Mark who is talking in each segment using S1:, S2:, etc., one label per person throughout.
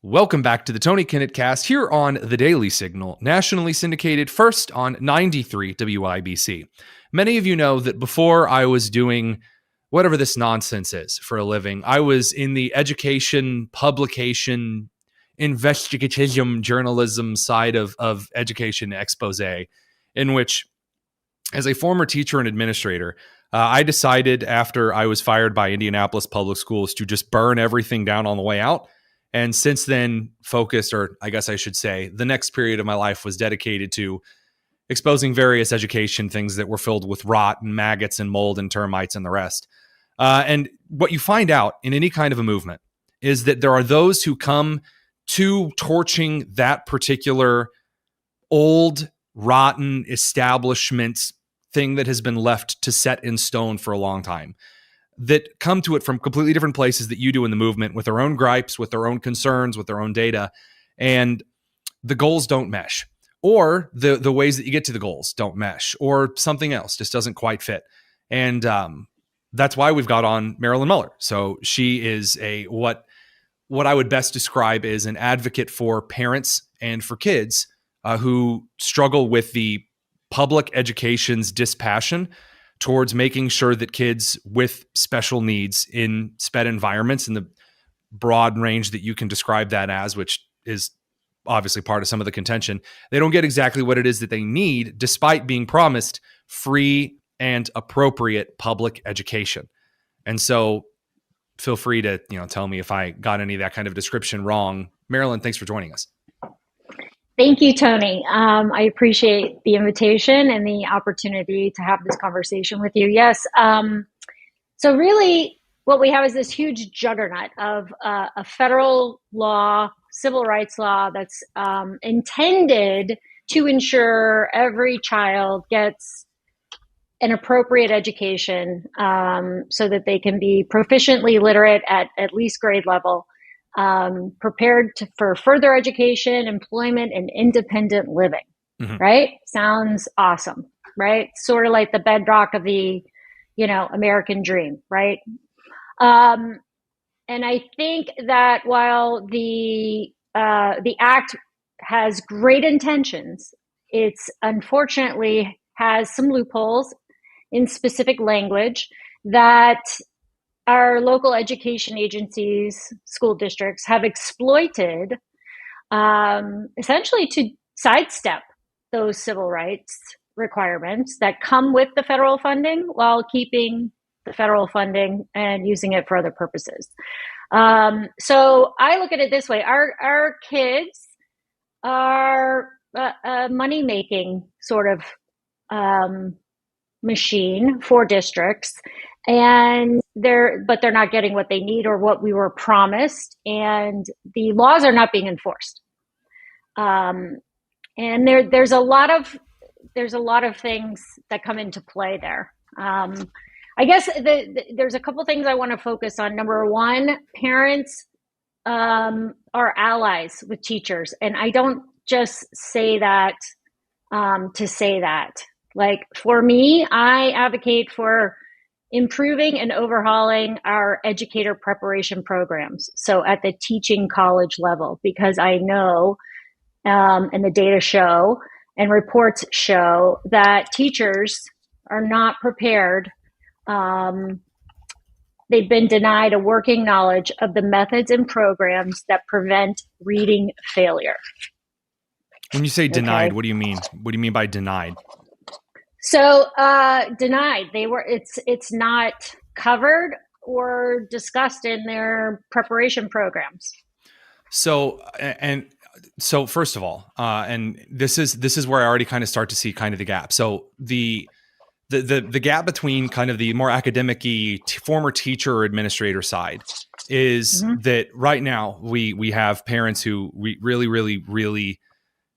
S1: Welcome back to the Tony Kinnett cast here on The Daily Signal, nationally syndicated first on 93 WIBC. Many of you know that before I was doing whatever this nonsense is for a living, I was in the education, publication, investigative journalism side of education expose, in which, as a former teacher and administrator, I decided after I was fired by Indianapolis Public Schools to just burn everything down on the way out. And since then, focused, or I guess I should say, the next period of my life was dedicated to exposing various education things that were filled with rot and maggots and mold and termites and the rest. And what you find out in any kind of a movement is that there are those who come to torching that particular old, rotten establishment thing that has been left to set in stone for a long time, that come to it from completely different places that you do in the movement, with their own gripes, with their own concerns, with their own data, and the goals don't mesh, or the ways that you get to the goals don't mesh, or something else just doesn't quite fit. And that's why we've got on Marilyn Muller. So she is what I would best describe as an advocate for parents and for kids who struggle with the public education's dispassion towards making sure that kids with special needs in SPED environments, in the broad range that you can describe that as, which is obviously part of some of the contention, they don't get exactly what it is that they need, despite being promised free and appropriate public education. And so feel free to tell me if I got any of that kind of description wrong. Marilyn, thanks for joining us.
S2: Thank you, Tony. I appreciate the invitation and the opportunity to have this conversation with you. Yes. So really what we have is this huge juggernaut of a federal law, civil rights law that's intended to ensure every child gets an appropriate education so that they can be proficiently literate at least grade level, prepared for further education, employment, and independent living, right? Sounds awesome, right? Sort of like the bedrock of the, American dream, right? And I think that while the act has great intentions, it's unfortunately has some loopholes in specific language that our local education agencies, school districts have exploited essentially to sidestep those civil rights requirements that come with the federal funding while keeping the federal funding and using it for other purposes. So I look at it this way. Our kids are a money-making sort of machine for districts, and they're not getting what they need or what we were promised, and the laws are not being enforced. And there's a lot of things that come into play there. I guess there's a couple things I want to focus on. Number one, parents are allies with teachers, and I don't just say that to say that. Like, for me, I advocate for improving and overhauling our educator preparation programs. So at the teaching college level, because I know, and the data show and reports show that teachers are not prepared. They've been denied a working knowledge of the methods and programs that prevent reading failure.
S1: When you say denied, what do you mean? What do you mean by denied?
S2: So denied. It's not covered or discussed in their preparation programs.
S1: So first of all, and this is where I already kind of start to see kind of the gap. So the gap between kind of the more academic-y former teacher or administrator side is that right now we have parents who we really, really, really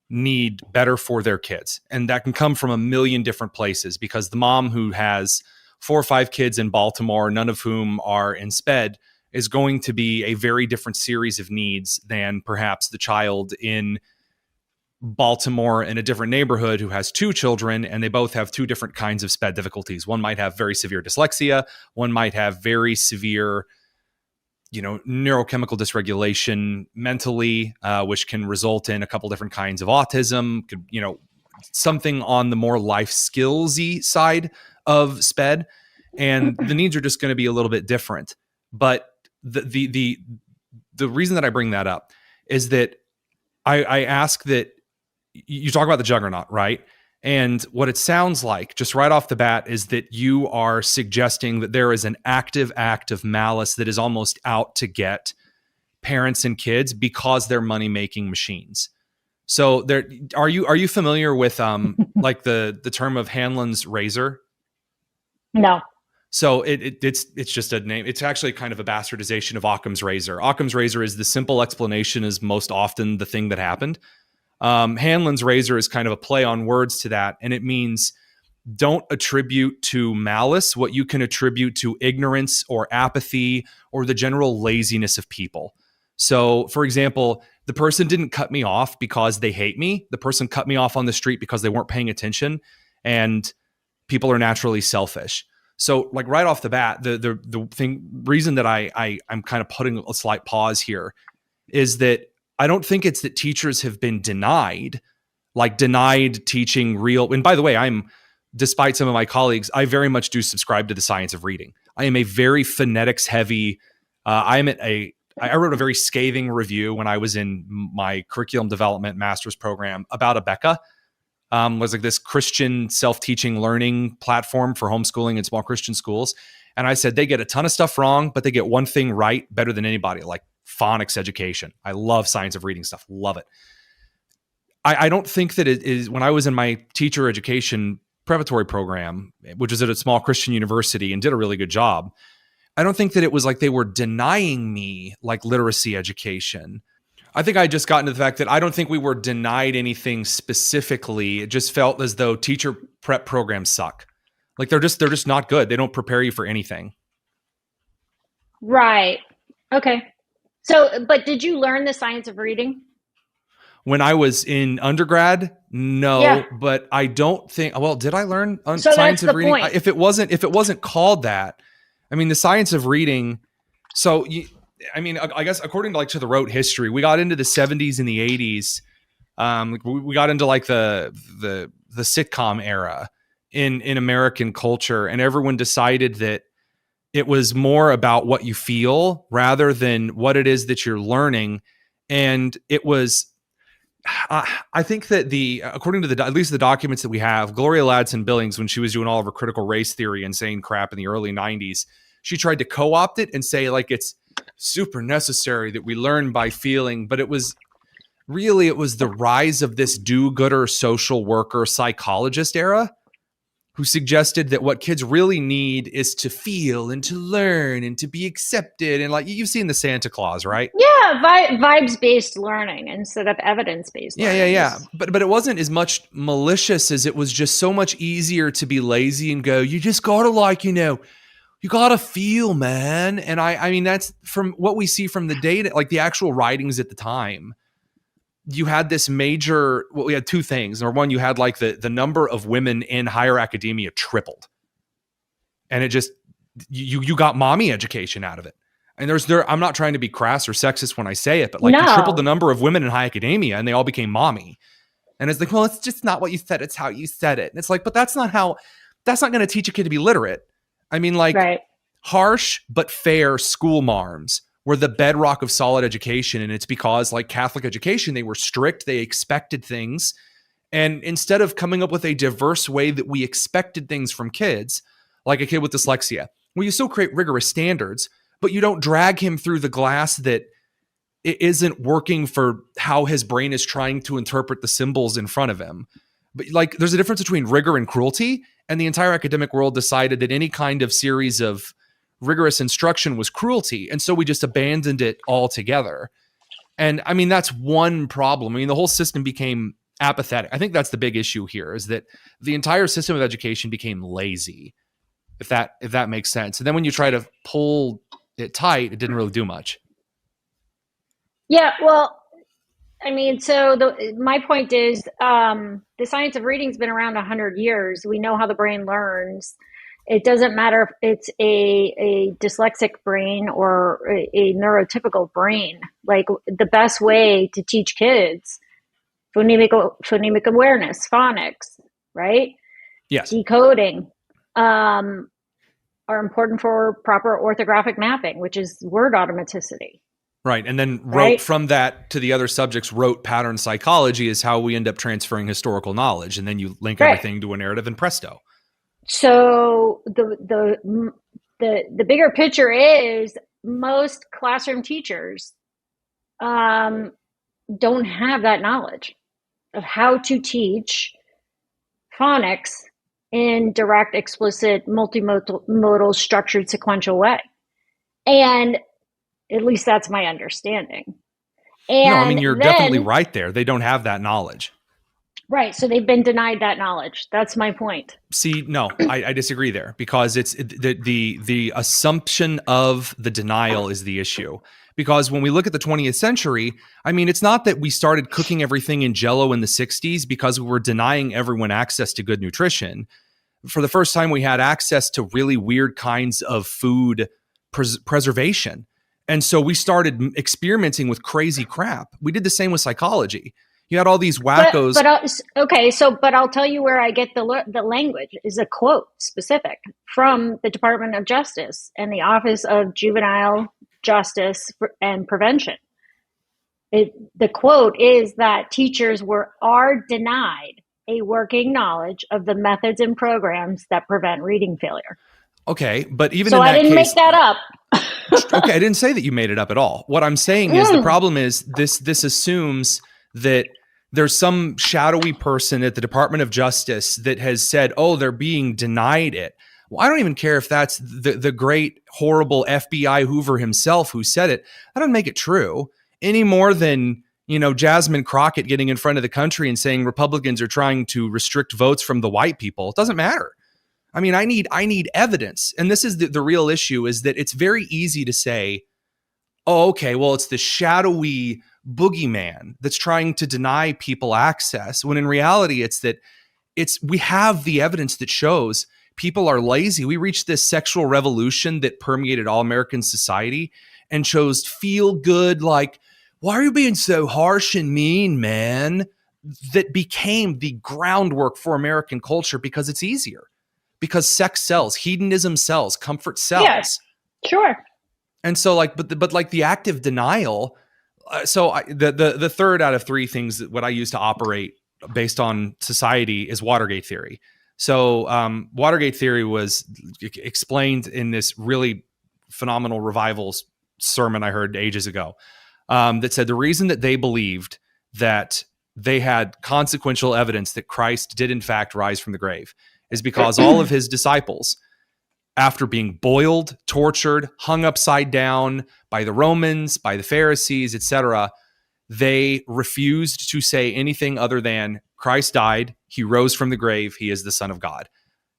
S1: need better for their kids. And that can come from a million different places, because the mom who has 4 or 5 kids in Baltimore, none of whom are in SPED, is going to be a very different series of needs than perhaps the child in Baltimore in a different neighborhood who has 2 children, and they both have 2 different kinds of SPED difficulties. One might have very severe dyslexia. One might have very severe neurochemical dysregulation mentally, which can result in a couple different kinds of autism, something on the more life skillsy side of SPED. And the needs are just going to be a little bit different. But the reason that I bring that up is that I ask that you talk about the juggernaut, right? And what it sounds like, just right off the bat, is that you are suggesting that there is an active act of malice that is almost out to get parents and kids because they're money-making machines. So are you familiar with like the term of Hanlon's razor?
S2: No.
S1: So it's just a name. It's actually kind of a bastardization of Occam's razor. Occam's razor is the simple explanation is most often the thing that happened. Hanlon's razor is kind of a play on words to that, and it means don't attribute to malice what you can attribute to ignorance or apathy or the general laziness of people. So, for example, the person didn't cut me off because they hate me. The person cut me off on the street because they weren't paying attention, and people are naturally selfish. So, like right off the bat, the reason that I'm kind of putting a slight pause here is that I don't think it's that teachers have been denied teaching real. And by the way, despite some of my colleagues, I very much do subscribe to the science of reading. I am a very phonetics heavy. I wrote a very scathing review when I was in my curriculum development master's program about Abeka. Was like this Christian self-teaching learning platform for homeschooling in small Christian schools. And I said, they get a ton of stuff wrong, but they get one thing right better than anybody, like phonics education. I love science of reading stuff. Love it. I don't think that it is, when I was in my teacher education preparatory program, which was at a small Christian university and did a really good job, I don't think that it was like they were denying me like literacy education. I think I just got into the fact that I don't think we were denied anything specifically. It just felt as though teacher prep programs suck. Like they're just not good. They don't prepare you for anything.
S2: Right. Okay. So, but did you learn the science of reading?
S1: When I was in undergrad, no, yeah. But I don't think, well, did I learn science of reading? Point. If it wasn't called that, I mean, the science of reading. So I guess according to the rote history, we got into the 70s and the 80s. We got into like the sitcom era in American culture, and everyone decided that it was more about what you feel rather than what it is that you're learning. And it was, I think that according to at least the documents that we have, Gloria Ladson-Billings, when she was doing all of her critical race theory and saying crap in the early 90s, she tried to co-opt it and say like it's super necessary that we learn by feeling. But it was the rise of this do-gooder social worker psychologist era who suggested that what kids really need is to feel and to learn and to be accepted. And like you've seen the Santa Claus, right?
S2: Yeah, vibes-based learning instead of evidence-based learning.
S1: Yeah. But it wasn't as much malicious as it was just so much easier to be lazy and go, you just gotta you gotta feel, man. And I mean, that's from what we see from the data, like the actual writings at the time. You had this we had two things. Number one, you had like the number of women in higher academia tripled. And it just, you got mommy education out of it. And I'm not trying to be crass or sexist when I say it, but like you tripled the number of women in high academia and they all became mommy. And it's like, well, it's just not what you said. It's how you said it. And it's like, but that's not going to teach a kid to be literate. I mean, like right. Harsh but fair school marms were the bedrock of solid education. And it's because like Catholic education, they were strict, they expected things. And instead of coming up with a diverse way that we expected things from kids, like a kid with dyslexia, well, you still create rigorous standards, but you don't drag him through the glass that it isn't working for how his brain is trying to interpret the symbols in front of him. But like, there's a difference between rigor and cruelty. And the entire academic world decided that any kind of series of rigorous instruction was cruelty. And so we just abandoned it altogether. And I mean, that's one problem. I mean, the whole system became apathetic. I think that's the big issue here, is that the entire system of education became lazy, if that makes sense. And then when you try to pull it tight, it didn't really do much.
S2: Yeah, well, I mean, so my point is the science of reading's been around 100 years. We know how the brain learns. It doesn't matter if it's a dyslexic brain or a neurotypical brain. Like the best way to teach kids phonemic awareness, phonics, right?
S1: Yes.
S2: Decoding, are important for proper orthographic mapping, which is word automaticity.
S1: Right. And then
S2: Right?
S1: from that to the other subjects, wrote pattern psychology is how we end up transferring historical knowledge. And then you link
S2: Right.
S1: everything to a narrative and presto.
S2: So the bigger picture is most classroom teachers don't have that knowledge of how to teach phonics in direct, explicit, multimodal, structured, sequential way. And at least that's my understanding. And
S1: no, I mean, you're definitely right there. They don't have that knowledge.
S2: Right. So they've been denied that knowledge. That's my point.
S1: See, no, I disagree there, because it's the assumption of the denial is the issue. Because when we look at the 20th century, I mean, it's not that we started cooking everything in Jell-O in the 60s because we were denying everyone access to good nutrition. For the first time, we had access to really weird kinds of food preservation. And so we started experimenting with crazy crap. We did the same with psychology. You had all these wackos.
S2: But I'll tell you where I get the language is a quote specific from the Department of Justice and the Office of Juvenile Justice and Prevention. The quote is that teachers are denied a working knowledge of the methods and programs that prevent reading failure.
S1: Okay, but even
S2: so
S1: in that
S2: I didn't
S1: case,
S2: make that up.
S1: Okay, I didn't say that you made it up at all. What I'm saying is the problem is this assumes that there's some shadowy person at the Department of Justice that has said, oh, they're being denied it. Well, I don't even care if that's the great, horrible FBI Hoover himself who said it. That doesn't make it true any more than, Jasmine Crockett getting in front of the country and saying Republicans are trying to restrict votes from the white people. It doesn't matter. I mean, I need evidence. And this is the real issue, is that it's very easy to say, oh, okay, well, it's the shadowy boogeyman that's trying to deny people access, when in reality we have the evidence that shows people are lazy. We reached this sexual revolution that permeated all American society and chose feel good, like, why are you being so harsh and mean, man? That became the groundwork for American culture because it's easier. Because sex sells, hedonism sells, comfort sells.
S2: Yes, sure.
S1: And so, but the active denial. The third out of three things that what I use to operate based on society is Watergate theory. So Watergate theory was explained in this really phenomenal revivals sermon I heard ages ago that said the reason that they believed that they had consequential evidence that Christ did in fact rise from the grave is because all of his disciples, after being boiled, tortured, hung upside down by the Romans, by the Pharisees, etc., they refused to say anything other than Christ died, he rose from the grave, he is the Son of God.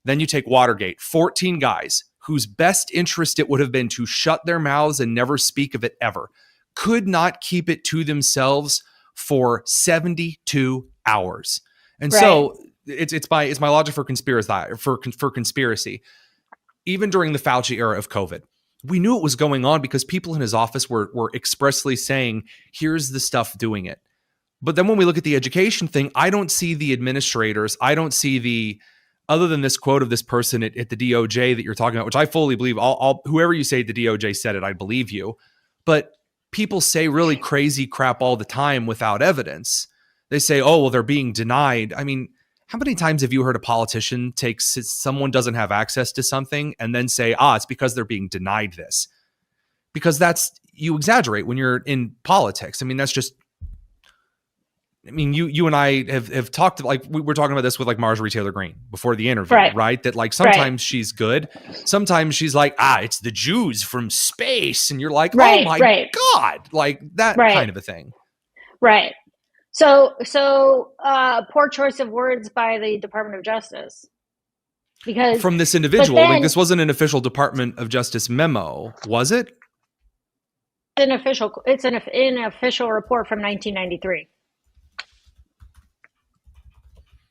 S1: Then you take Watergate, 14 guys whose best interest it would have been to shut their mouths and never speak of it ever, could not keep it to themselves for 72 hours. And right. So it's my logic for conspiracy. Even during the Fauci era of COVID, we knew it was going on because people in his office were expressly saying, here's the stuff doing it. But then when we look at the education thing, I don't see the administrators. I don't see other than this quote of this person at the DOJ that you're talking about, which I fully believe. Whoever you say the DOJ said it, I believe you. But people say really crazy crap all the time without evidence. They say, oh, well, they're being denied. I mean, how many times have you heard a politician take someone doesn't have access to something and then say, it's because they're being denied this? Because you exaggerate when you're in politics. I mean, that's just, you and I have talked, like we were talking about this with like Marjorie Taylor Greene before the interview, right? That like sometimes she's good. Sometimes she's like, it's the Jews from space. And you're like, oh my God, like that kind of a thing.
S2: Right. So poor choice of words by the Department of Justice. Because
S1: from this individual, like this wasn't an official Department of Justice memo, was it?
S2: It's an official report from 1993.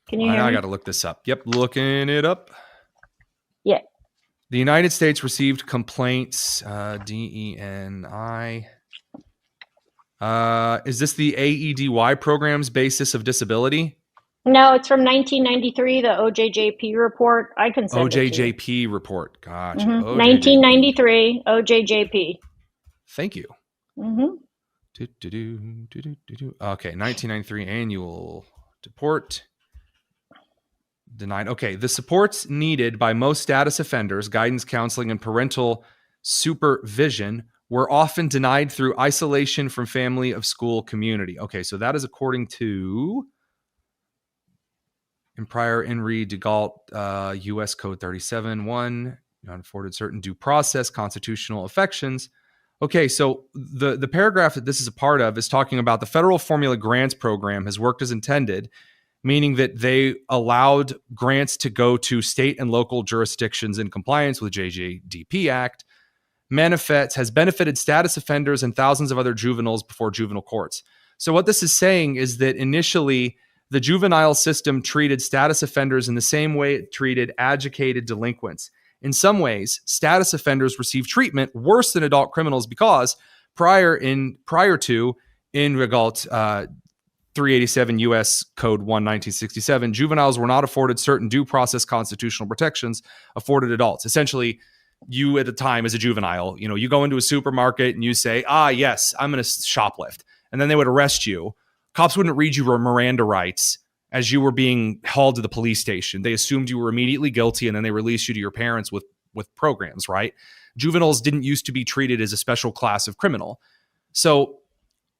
S2: Can you hear me?
S1: I got to look this up. Yep, looking it up.
S2: Yeah.
S1: The United States received complaints, DENI. Is this the AEDY program's basis of disability?
S2: No, it's from 1993, the OJJP report. I can send it to you.
S1: OJJP report. Gotcha.
S2: Mm-hmm.
S1: OJJP.
S2: 1993, OJJP.
S1: Thank you.
S2: Mm-hmm.
S1: Okay, 1993 annual report. Denied. Okay, the supports needed by most status offenders, guidance, counseling, and parental supervision were often denied through isolation from family, of school, community. Okay, so that is according to in prior Henry DeGault, U.S. Code 37.1, not afforded certain due process, constitutional affections. Okay, so the paragraph that this is a part of is talking about the federal formula grants program has worked as intended, meaning that they allowed grants to go to state and local jurisdictions in compliance with JJDP Act. Has benefited status offenders and thousands of other juveniles before juvenile courts. So what this is saying is that initially the juvenile system treated status offenders in the same way it treated educated delinquents. In some ways, status offenders receive treatment worse than adult criminals because prior to in Regault 387 U.S. Code 1 1967, juveniles were not afforded certain due process constitutional protections afforded adults. Essentially, you at the time as a juvenile, you go into a supermarket and you say, yes, I'm going to shoplift. And then they would arrest you. Cops wouldn't read you Miranda rights as you were being hauled to the police station. They assumed you were immediately guilty and then they released you to your parents with programs, right? Juveniles didn't used to be treated as a special class of criminal. So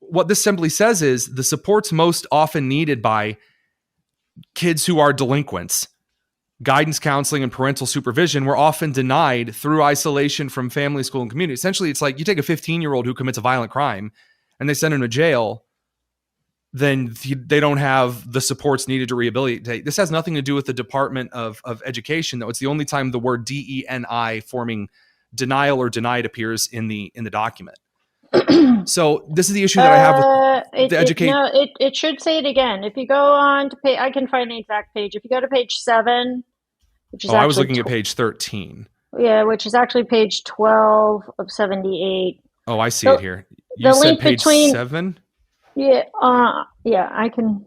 S1: what this simply says is the supports most often needed by kids who are delinquents, guidance, counseling, and parental supervision, were often denied through isolation from family, school, and community. Essentially, it's like you take a 15-year-old who commits a violent crime and they send him to jail, then they don't have the supports needed to rehabilitate. This has nothing to do with the Department of Education, though. It's the only time the word DENI forming denial or denied appears in the document. So this is the issue that I have with the education.
S2: No, it should say it again. If you go on to page, I can find the exact page. If you go to page 7, which is
S1: I was looking at page 13.
S2: Yeah, which is actually page 12 of 78.
S1: Oh, I see it here. You said page 7?
S2: Yeah, I can.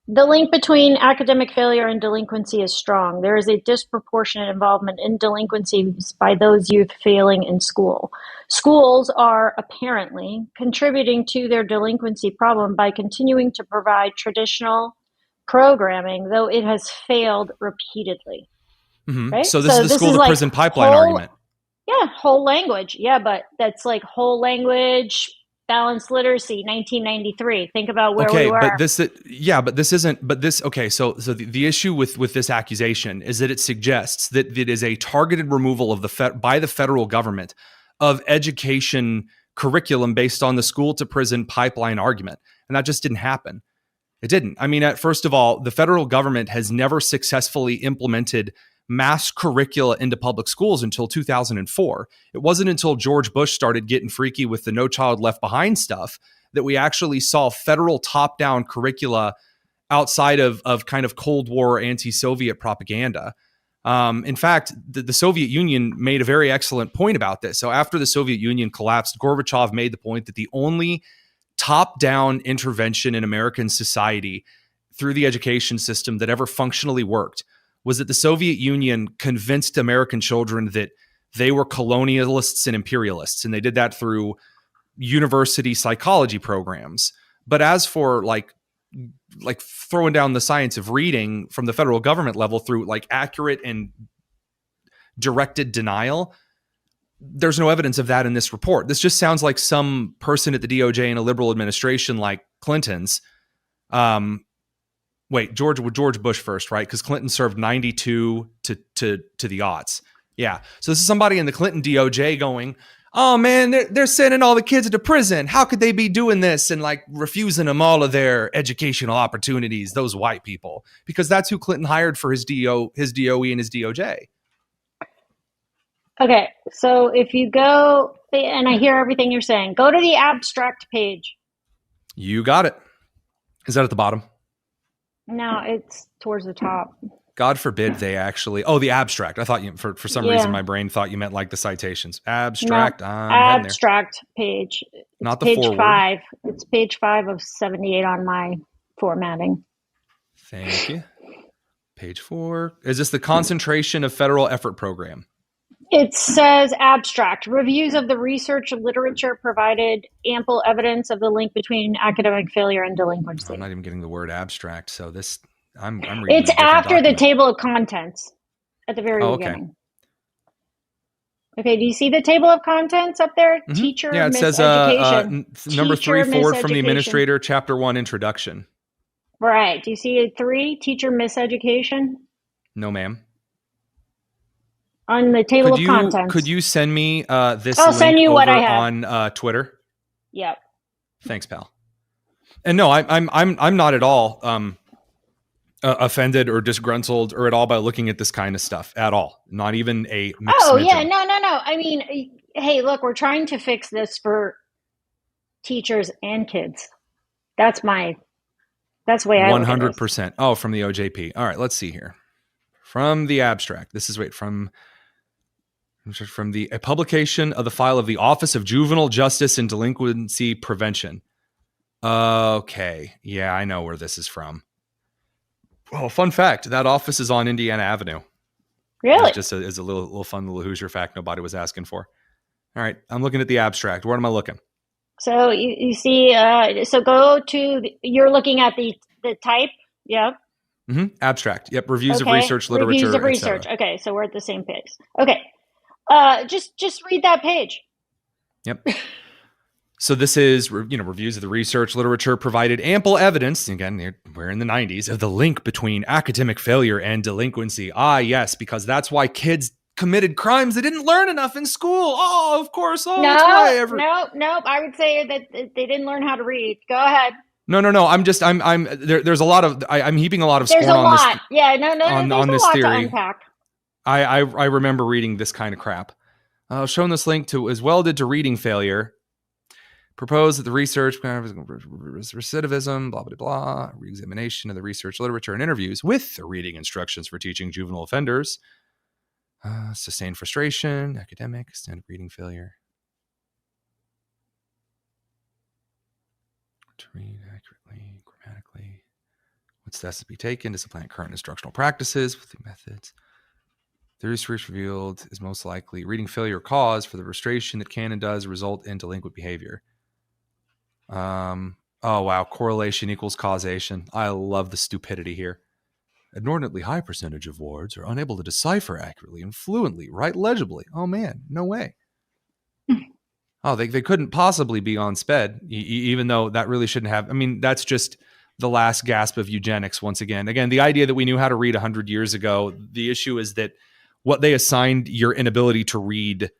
S2: The link between academic failure and delinquency is strong. There is a disproportionate involvement in delinquencies by those youth failing in school. Schools are apparently contributing to their delinquency problem by continuing to provide traditional programming, though it has failed repeatedly.
S1: Mm-hmm. Right? So this is the school to prison pipeline argument.
S2: Yeah, whole language. Yeah, but that's like whole language, balanced literacy, 1993. Think about where we were.
S1: Okay, but this isn't. Okay, so the issue with this accusation is that it suggests that it is a targeted removal of by the federal government of education curriculum based on the school to prison pipeline argument, and that just didn't happen. It didn't. I mean, first of all, the federal government has never successfully implemented mass curricula into public schools until 2004. It wasn't until George Bush started getting freaky with the No Child Left Behind stuff that we actually saw federal top-down curricula outside of kind of Cold War anti-Soviet propaganda. In fact, the Soviet Union made a very excellent point about this. So after the Soviet Union collapsed, Gorbachev made the point that the only top-down intervention in American society through the education system that ever functionally worked was that the Soviet Union convinced American children that they were colonialists and imperialists, and they did that through university psychology programs. But as for like throwing down the science of reading from the federal government level through like accurate and directed denial, there's no evidence of that in this report. This just sounds like some person at the DOJ in a liberal administration like Clinton's. George Bush first, right? Because Clinton served 92 to the aughts. Yeah. So this is somebody in the Clinton DOJ going, oh man, they're sending all the kids to prison. How could they be doing this and like refusing them all of their educational opportunities, those white people? Because that's who Clinton hired for his DOE and his DOJ.
S2: Okay. So if you go, and I hear everything you're saying, go to the abstract page.
S1: You got it. Is that at the bottom?
S2: No, it's towards the top.
S1: God forbid they actually. Oh, the abstract. I thought you for some reason my brain thought you meant like the citations. Abstract.
S2: No,
S1: I'm heading there.
S2: abstract page. It's
S1: Not the
S2: page
S1: forward.
S2: 5. It's page 5 of 78 on my formatting.
S1: Thank you. Page 4. Is this the concentration of federal effort program?
S2: It says abstract. Reviews of the research literature provided ample evidence of the link between academic failure and delinquency.
S1: I'm not even getting the word abstract. So this, I'm reading.
S2: It's after the table of contents at the very beginning. Okay, do you see the table of contents up there?
S1: Mm-hmm.
S2: Teacher,
S1: yeah, it says number 3 forward from the administrator, chapter 1, introduction.
S2: Right. Do you see 3, teacher miseducation?
S1: No, ma'am.
S2: On the table of contents.
S1: Could you send me this
S2: I'll
S1: link
S2: send you
S1: over
S2: what I have.
S1: on Twitter?
S2: Yep.
S1: Thanks, pal. And no, I'm not at all offended or disgruntled or at all by looking at this kind of stuff at all. Not even a mixed smidgen.
S2: Yeah, no. I mean, hey, look, we're trying to fix this for teachers and kids. That's the way I
S1: 100%. Oh, from the OJP. All right, let's see here. From the abstract. This is from a publication of the file of the Office of Juvenile Justice and Delinquency Prevention. Okay. Yeah, I know where this is from. Well, fun fact, that office is on Indiana Avenue.
S2: Really?
S1: It's just as a little fun little Hoosier fact nobody was asking for. All right, I'm looking at the abstract. Where am I looking?
S2: So you see, so go to, you're looking at the type, yeah?
S1: Mm-hmm. Abstract, yep, reviews of research, literature,
S2: reviews of research. Okay, so we're at the same page. Okay, just read that page.
S1: Yep. So this is, reviews of the research literature provided ample evidence, again, we're in the 90s, of the link between academic failure and delinquency. Ah, yes, because that's why kids committed crimes they didn't learn enough in school. Oh, of course. Oh, that's why
S2: no. I would say that they didn't learn how to read. Go ahead.
S1: No. There's a lot of, I'm heaping a lot of scorn on this.
S2: Yeah, no,
S1: on this theory.
S2: To unpack.
S1: I remember reading this kind of crap. Shown this link to as well did to reading failure. Proposed that the research recidivism, blah, blah, blah, re-examination of the research literature and interviews with the reading instructions for teaching juvenile offenders, sustained frustration, academic, standard reading failure. To read accurately, grammatically. What steps to be taken to supplant current instructional practices with the methods. The research revealed is most likely reading failure cause for the frustration that can and does result in delinquent behavior. Oh wow, correlation equals causation. I love the stupidity here. An inordinately high percentage of wards are unable to decipher accurately and fluently, write legibly. Oh man, no way. Oh, they couldn't possibly be on SPED, even though that really shouldn't have. I mean, that's just the last gasp of eugenics once again. Again, the idea that we knew how to read 100 years ago, the issue is that what they assigned your inability to read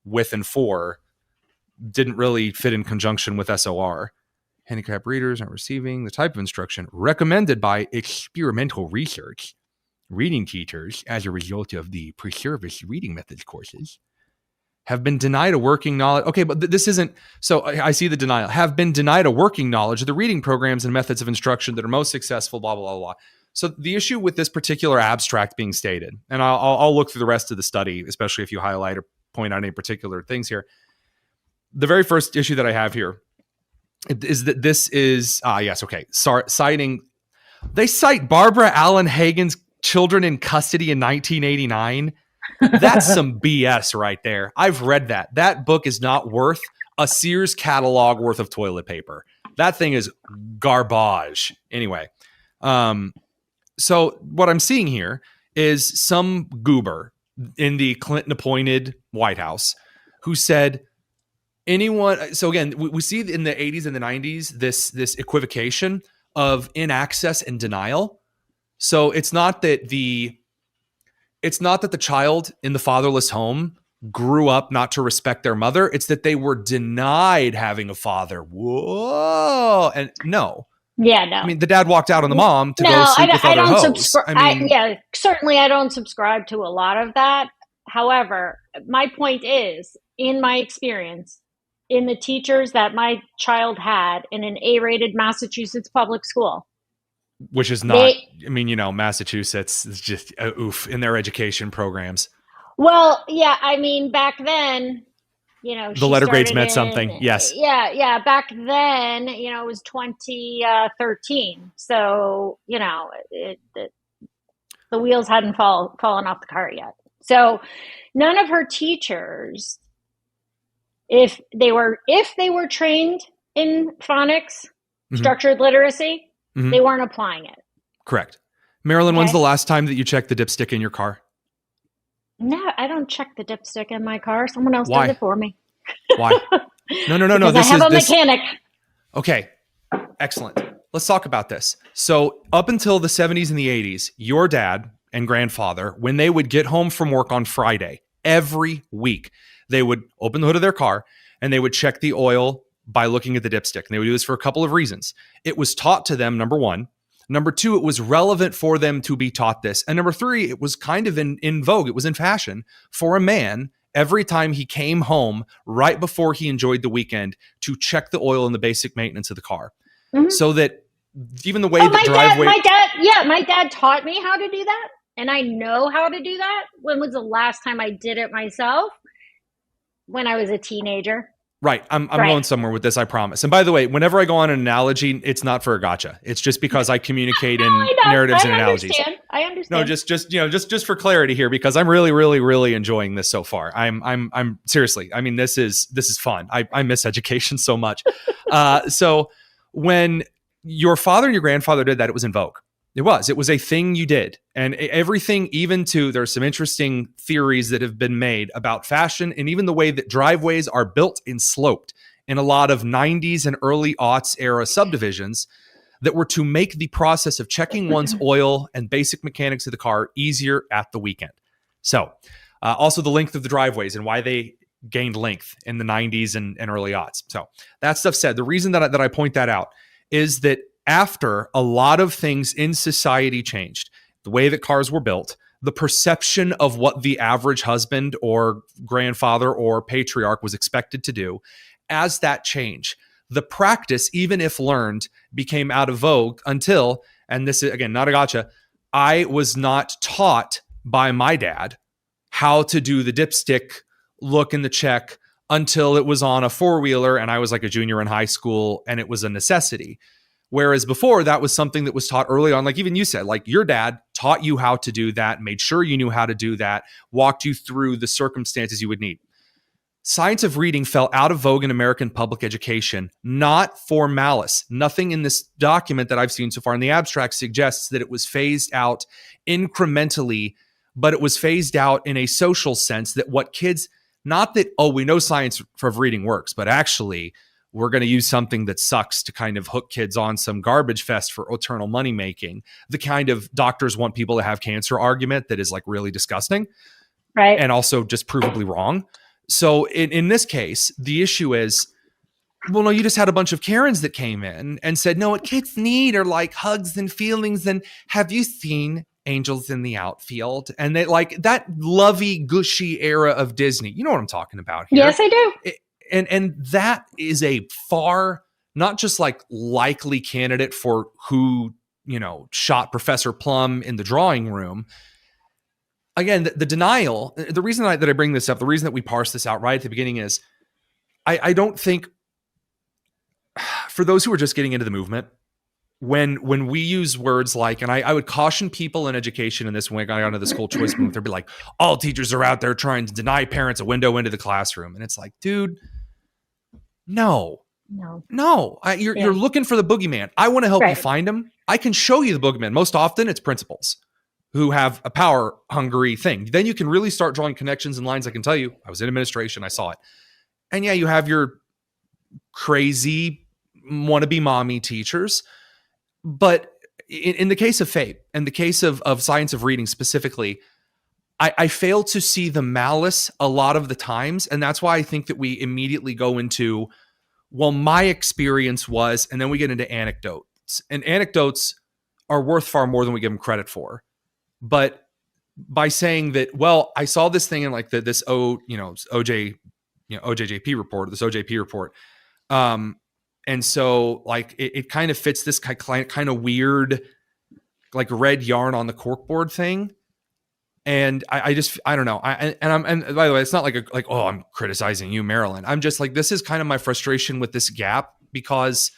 S1: with and for didn't really fit in conjunction with SOR. Handicapped readers aren't receiving the type of instruction recommended by experimental research. Reading teachers, as a result of the pre-service reading methods courses, have been denied a working knowledge. Okay, but this isn't, so I see the denial. Have been denied a working knowledge of the reading programs and methods of instruction that are most successful, blah, blah, blah, blah. So the issue with this particular abstract being stated, and I'll look through the rest of the study, especially if you highlight or point out any particular things here. The very first issue that I have here is that this is, citing, they cite Barbara Allen Hagen's Children in Custody in 1989. That's some BS right there. I've read that. That book is not worth a Sears catalog worth of toilet paper. That thing is garbage. Anyway, so what I'm seeing here is some goober in the Clinton-appointed White House who said, so again, we see in the 80s and the 90s this equivocation of inaccess and denial. So it's not that the child in the fatherless home grew up not to respect their mother. It's that they were denied having a father. Whoa. And no.
S2: Yeah, no.
S1: I mean, the dad walked out on the mom to go sleep with other hoes.
S2: Certainly I don't subscribe to a lot of that. However, my point is, in my experience, in the teachers that my child had in an A-rated Massachusetts public school,
S1: which is not, I mean, Massachusetts is just oof in their education programs.
S2: Well, yeah, I mean, back then,
S1: The letter grades meant something. Yes.
S2: Yeah. Back then, it was 2013. So, the wheels hadn't fallen off the car yet. So none of her teachers, if they were trained in phonics, structured literacy, they weren't applying it.
S1: Correct. Marilyn, when's the last time that you checked the dipstick in your car?
S2: No, I don't check the dipstick in my car. Someone else does it for me.
S1: Why? No.
S2: Because I have a mechanic.
S1: Okay. Excellent. Let's talk about this. So up until the 70s and the 80s, your dad and grandfather, when they would get home from work on Friday, every week, they would open the hood of their car and they would check the oil by looking at the dipstick. And they would do this for a couple of reasons. It was taught to them, number one. Number two, it was relevant for them to be taught this. And number three, it was kind of in vogue. It was in fashion for a man every time he came home right before he enjoyed the weekend to check the oil and the basic maintenance of the car. So that even the way that driveway...
S2: My dad taught me how to do that. And I know how to do that. When was the last time I did it myself? When I was a teenager.
S1: Right. I'm going somewhere with this, I promise. And by the way, whenever I go on an analogy, it's not for a gotcha. It's just because I communicate in narratives and analogies.
S2: I understand.
S1: No, just for clarity here, because I'm really, really, really enjoying this so far. I'm seriously. I mean, this is fun. I miss education so much. So when your father and your grandfather did that, it was in vogue. It was a thing you did. And everything, even to, there's some interesting theories that have been made about fashion and even the way that driveways are built and sloped in a lot of 90s and early aughts era subdivisions that were to make the process of checking one's oil and basic mechanics of the car easier at the weekend. So also the length of the driveways and why they gained length in the 90s and early aughts. So that stuff said, the reason that I point that out is that after a lot of things in society changed, the way that cars were built, the perception of what the average husband or grandfather or patriarch was expected to do, as that changed, the practice, even if learned, became out of vogue until, and this is, again, not a gotcha, I was not taught by my dad how to do the dipstick look in the check until it was on a four-wheeler and I was like a junior in high school and it was a necessity. Whereas before, that was something that was taught early on. Like even you said, like your dad taught you how to do that, made sure you knew how to do that, walked you through the circumstances you would need. Science of reading fell out of vogue in American public education, not for malice. Nothing in this document that I've seen so far in the abstract suggests that it was phased out incrementally, but it was phased out in a social sense that what kids, not that, oh, we know science of reading works, but actually we're going to use something that sucks to kind of hook kids on some garbage fest for eternal money making. The kind of doctors want people to have cancer argument that is like really disgusting.
S2: Right.
S1: And also just provably wrong. So in this case, the issue is, well, no, you just had a bunch of Karens that came in and said, no, what kids need are like hugs and feelings. And have you seen Angels in the Outfield? And they like that lovey, gushy era of Disney. You know what I'm talking about here.
S2: Yes, I do.
S1: And that is a far, not just like likely candidate for who, shot Professor Plum in the drawing room. Again, the denial, the reason that I bring this up, the reason that we parse this out right at the beginning is I don't think, for those who are just getting into the movement, when we use words like, and I would caution people in education in this, when I got into the school choice movement, they'd be like, all teachers are out there trying to deny parents a window into the classroom. And it's like, dude, no. You're looking for the boogeyman. I want to help you find him. I can show you the boogeyman. Most often it's principals who have a power hungry thing. Then you can really start drawing connections and lines. I can tell you, I was in administration. I saw it. And yeah, you have your crazy wannabe mommy teachers. But in the case of FAPE and the case of science of reading specifically, I fail to see the malice a lot of the times. And that's why I think that we immediately go into, well, my experience was, and then we get into anecdotes. And anecdotes are worth far more than we give them credit for. But by saying that, well, I saw this thing in like this OJJP report. And so like it kind of fits this kind of weird like red yarn on the corkboard thing. And I don't know. And by the way, it's not like, oh, I'm criticizing you, Marilyn. I'm just like, this is kind of my frustration with this gap, because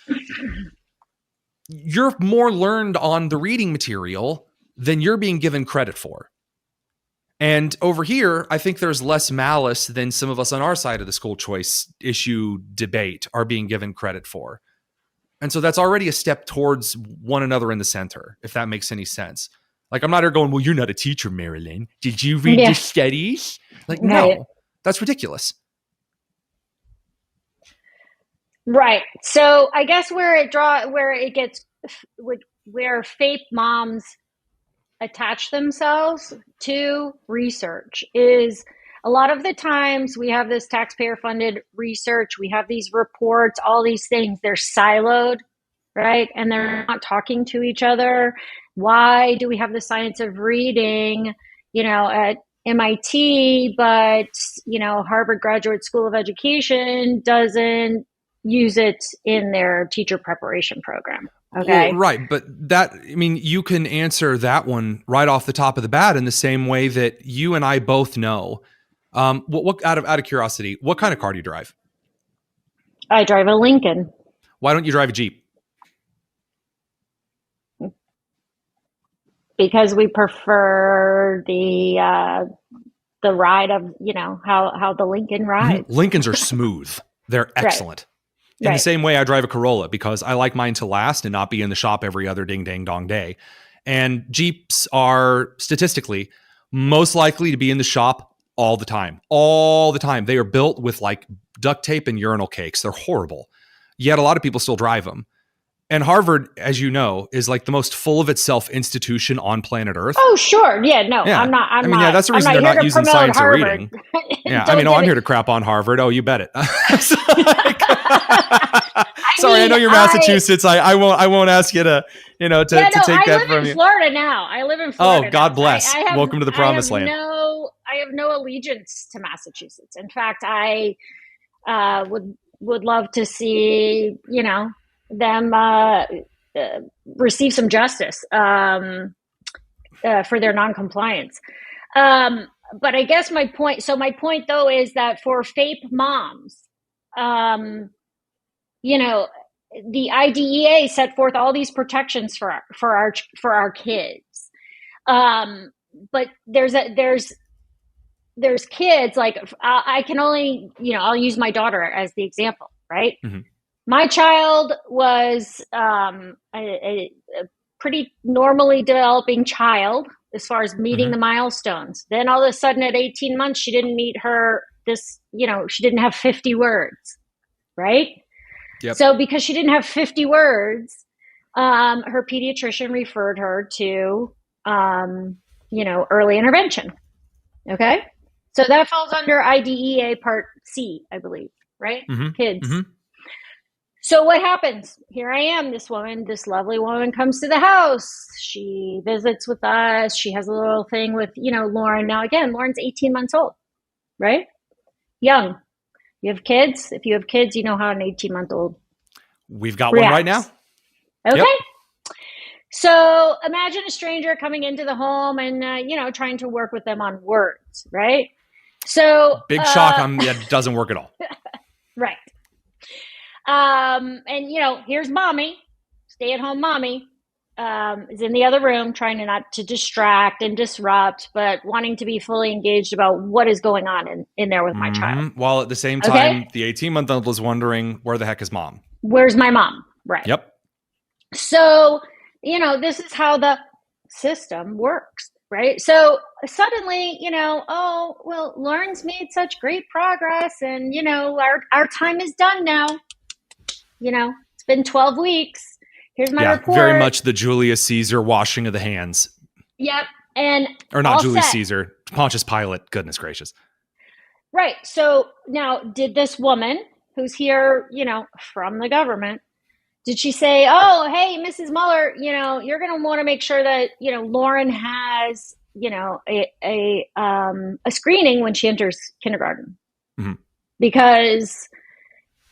S1: you're more learned on the reading material than you're being given credit for. And over here, I think there's less malice than some of us on our side of the school choice issue debate are being given credit for. And so that's already a step towards one another in the center, if that makes any sense. Like, I'm not here going, well, you're not a teacher, Marilyn. Did you read the studies? Like, no, that's ridiculous.
S2: Right. So I guess where FAPE moms attach themselves to research is a lot of the times we have this taxpayer funded research, we have these reports, all these things, they're siloed, right? And they're not talking to each other. Why do we have the science of reading, at MIT, but, Harvard Graduate School of Education doesn't use it in their teacher preparation program? Okay.
S1: Well, right. But you can answer that one right off the top of the bat in the same way that you and I both know. What out of curiosity, what kind of car do you drive?
S2: I drive a Lincoln.
S1: Why don't you drive a Jeep?
S2: Because we prefer the ride of, how the Lincoln rides.
S1: Lincolns are smooth. They're excellent. Right. In the same way I drive a Corolla, because I like mine to last and not be in the shop every other ding dang dong day. And Jeeps are statistically most likely to be in the shop all the time. All the time. They are built with like duct tape and urinal cakes. They're horrible. Yet a lot of people still drive them. And Harvard, as you know, is like the most full of itself institution on planet Earth.
S2: Oh, sure. Yeah, no, yeah. I'm not.
S1: That's the reason they're not using science or reading. Yeah, I'm here to crap on Harvard. Oh, you bet it. Sorry, I know you're Massachusetts. I won't ask you to, take that from you.
S2: I live in Florida now. I live in Florida.
S1: Oh, God bless. Welcome to the promised land.
S2: I have no allegiance to Massachusetts. In fact, I would love to see, them receive some justice for their noncompliance. But I guess my point though is that for FAPE moms, the IDEA set forth all these protections for our kids. But there's kids like I can only, I'll use my daughter as the example, right? Mm-hmm. My child was a pretty normally developing child as far as meeting the milestones. Then all of a sudden at 18 months, she didn't meet she didn't have 50 words, right? Yep. So because she didn't have 50 words, her pediatrician referred her to, early intervention. Okay. So that falls under IDEA Part C, I believe, right? Mm-hmm. Kids. Mm-hmm. So what happens? Here I am, this lovely woman comes to the house. She visits with us. She has a little thing with, Lauren. Now, again, Lauren's 18 months old, right? Young. You have kids? If you have kids, you know how an 18-month-old
S1: We've got reacts. One right now.
S2: Okay. Yep. So imagine a stranger coming into the home and, trying to work with them on words, right? So
S1: big shock. That doesn't work at all.
S2: Right. And here's mommy, stay-at-home mommy, is in the other room trying not to distract and disrupt, but wanting to be fully engaged about what is going on in there with my child.
S1: While at the same time, the 18-month-old is wondering, where the heck is mom?
S2: Where's my mom? Right.
S1: Yep.
S2: So, this is how the system works, right? So suddenly, Lauren's made such great progress and, our time is done now. It's been 12 weeks. Here's my report.
S1: Very much the Julius Caesar washing of the hands.
S2: Yep.
S1: Or not Julius Caesar, Pontius Pilate. Goodness gracious.
S2: Right. So now, did this woman who's here, from the government, did she say, oh, hey, Mrs. Muller, you're going to want to make sure that, Lauren has, a screening when she enters kindergarten? Mm-hmm. Because,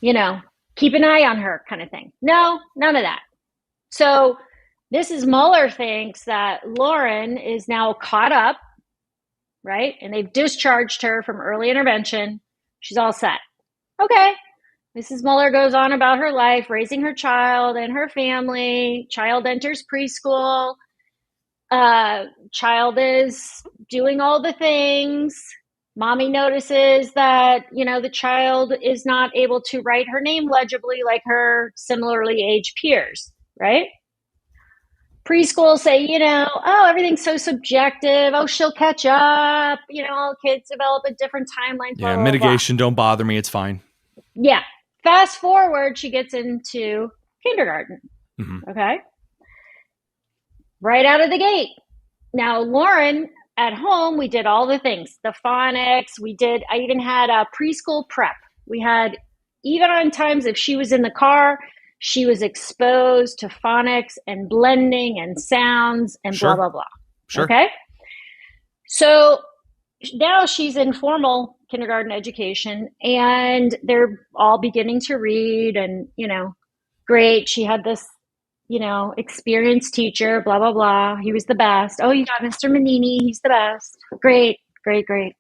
S2: keep an eye on her kind of thing. No, none of that. So Mrs. Muller thinks that Lauren is now caught up, right? And they've discharged her from early intervention. She's all set. Okay. Mrs. Muller goes on about her life, raising her child and her family. Child enters preschool. Child is doing all the things. Mommy notices that, the child is not able to write her name legibly like her similarly aged peers, right? Preschool say, oh, everything's so subjective. Oh, she'll catch up. All kids develop at different timelines.
S1: Yeah, mitigation, don't bother me. It's fine.
S2: Yeah. Fast forward, she gets into kindergarten. Mm-hmm. Okay. Right out of the gate. Now, Lauren, at home, we did all the things. The phonics, I even had a preschool prep. We had, even on times if she was in the car, she was exposed to phonics and blending and sounds and blah, blah, blah.
S1: Sure.
S2: Okay. So now she's in formal kindergarten education and they're all beginning to read and, great. She had this, experienced teacher, blah, blah, blah. He was the best. Oh, you got Mr. Manini. He's the best. Great, great, great.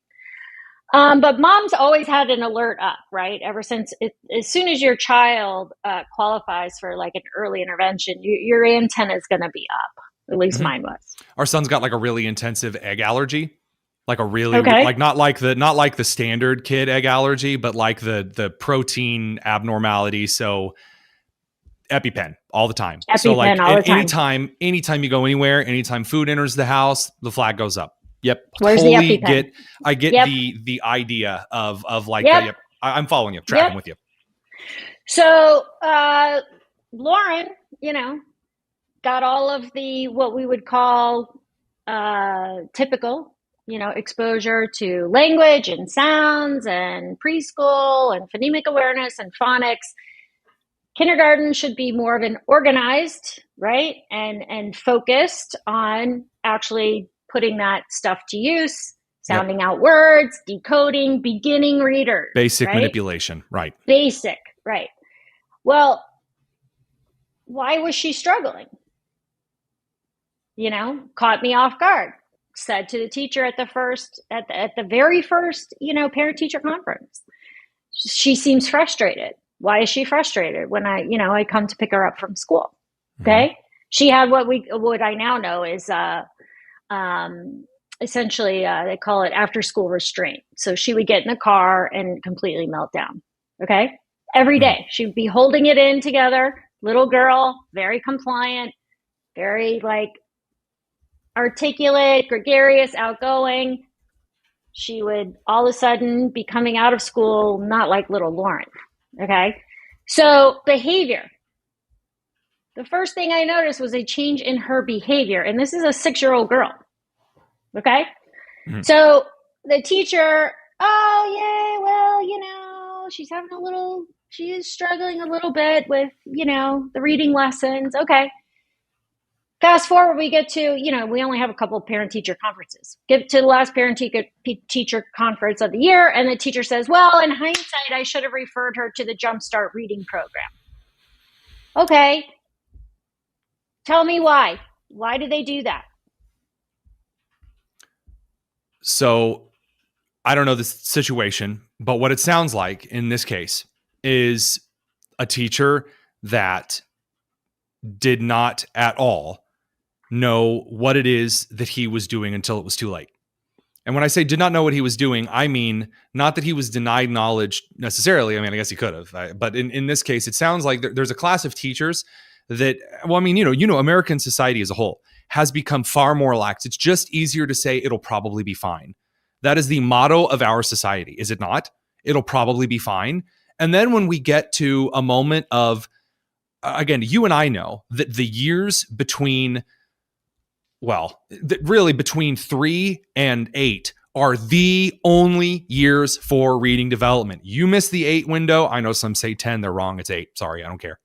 S2: But mom's always had an alert up, right? Ever since, as soon as your child qualifies for like an early intervention, your antenna is going to be up. At least mine was.
S1: Our son's got like a really intensive egg allergy, like a really like not like the standard kid egg allergy, but like the protein abnormality. So EpiPen all the time.
S2: EpiPen
S1: so like
S2: all the time.
S1: anytime you go anywhere, anytime food enters the house, the flag goes up. Yep.
S2: Where's the EpiPen?
S1: I get the idea of like, I'm following you, tracking with you.
S2: So, Lauren, got all of the, what we would call, typical, exposure to language and sounds and preschool and phonemic awareness and phonics. Kindergarten should be more of an organized, right? And focused on actually putting that stuff to use, sounding out words, decoding, beginning readers.
S1: Basic manipulation, right.
S2: Basic, right. Well, why was she struggling? Caught me off guard. Said to the teacher at the very first, parent-teacher conference, she seems frustrated. Why is she frustrated when I come to pick her up from school? Okay. Mm-hmm. She had what I now know is, essentially, they call it after school restraint. So she would get in the car and completely melt down. Okay. Every day she'd be holding it in together. Little girl, very compliant, very like articulate, gregarious, outgoing. She would all of a sudden be coming out of school, not like little Lauren. Okay. So behavior. The first thing I noticed was a change in her behavior. And this is a 6-year-old girl. Okay. Mm-hmm. So the teacher, she is struggling a little bit with, the reading lessons. Okay. Fast forward, we get to, we only have a couple of parent-teacher conferences. Get to the last parent-teacher conference of the year, and the teacher says, well, in hindsight, I should have referred her to the Jumpstart reading program. Okay. Tell me why. Why did they do that?
S1: So I don't know this situation, but what it sounds like in this case is a teacher that did not at all know what it is that he was doing until it was too late. And when I say did not know what he was doing, I mean not that he was denied knowledge necessarily. I mean, I guess he could have. But in this case, it sounds like there's a class of teachers that, American society as a whole has become far more lax. It's just easier to say it'll probably be fine. That is the motto of our society, is it not? It'll probably be fine. And then when we get to a moment of, again, you and I know that the years between, between 3 and 8 are the only years for reading development. You miss the 8 window. I know some say 10. They're wrong. It's 8. Sorry, I don't care.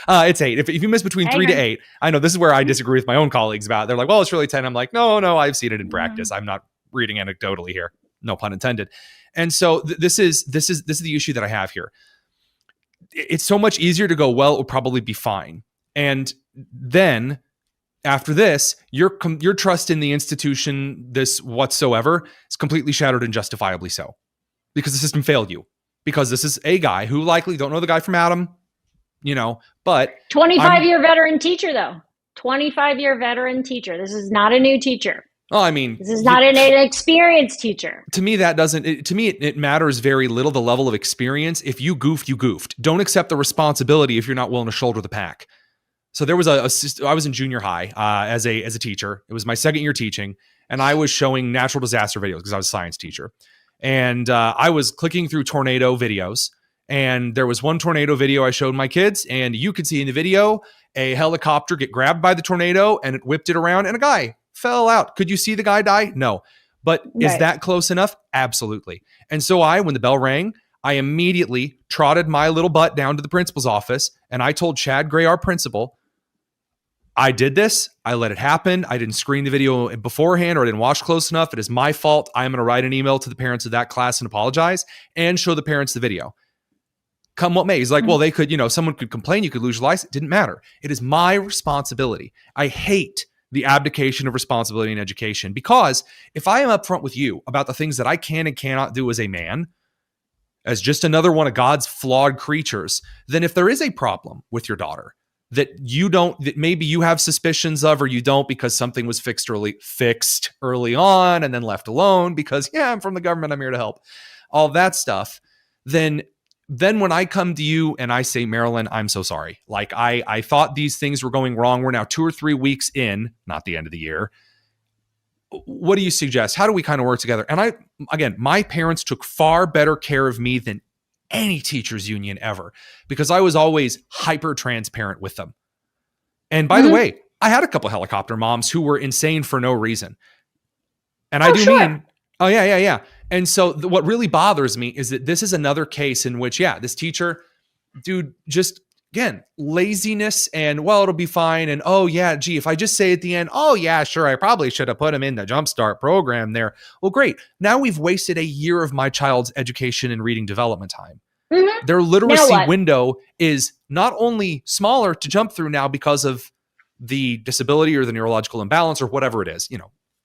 S1: It's 8. If you miss between 3 to 8, I know this is where I disagree with my own colleagues about it. They're like, well, it's really 10. I'm like, no, I've seen it in practice. I'm not reading anecdotally here. No pun intended. And so this is the issue that I have here. It's so much easier to go, well, it will probably be fine. And then After this, your trust in the institution, this whatsoever, is completely shattered, and justifiably so, because the system failed you. Because this is a guy who likely don't know the guy from Adam, but
S2: 25-year veteran teacher, though. 25-year veteran teacher. This is not a new teacher.
S1: Oh, I mean,
S2: this is not an experienced teacher.
S1: To me, that doesn't. To me, it matters very little the level of experience. If you goofed, you goofed. Don't accept the responsibility if you're not willing to shoulder the pack. So there was I was in junior high as a teacher. It was my second year teaching, and I was showing natural disaster videos because I was a science teacher. And I was clicking through tornado videos, and there was one tornado video I showed my kids, and you could see in the video a helicopter get grabbed by the tornado, and it whipped it around, and a guy fell out. Could you see the guy die? No. But is that close enough? Absolutely. And so when the bell rang, I immediately trotted my little butt down to the principal's office, and I told Chad Gray, our principal, I did this. I let it happen. I didn't screen the video beforehand, or I didn't watch close enough. It is my fault. I'm going to write an email to the parents of that class and apologize and show the parents the video. Come what may. He's like, well, they could, someone could complain. You could lose your license. It didn't matter. It is my responsibility. I hate the abdication of responsibility in education, because if I am upfront with you about the things that I can and cannot do as a man, as just another one of God's flawed creatures, then if there is a problem with your daughter that maybe you have suspicions of, or you don't because something was fixed early on and then left alone because, I'm from the government, I'm here to help, all that stuff, then when I come to you and I say, Marilyn, I'm so sorry. Like I thought these things were going wrong. We're now 2 or 3 weeks in, not the end of the year. What do you suggest? How do we kind of work together? And my parents took far better care of me than any teachers union ever, because I was always hyper transparent with them. And by the way, I had a couple helicopter moms who were insane for no reason. And I mean, oh yeah. And so what really bothers me is that this is another case in which, this teacher, dude, just again, laziness and, well, it'll be fine. And, if I just say at the end, sure, I probably should have put him in the Jumpstart program there. Well, great. Now we've wasted a year of my child's education and reading development time. Mm-hmm. Their literacy window is not only smaller to jump through now because of the disability or the neurological imbalance or whatever it is,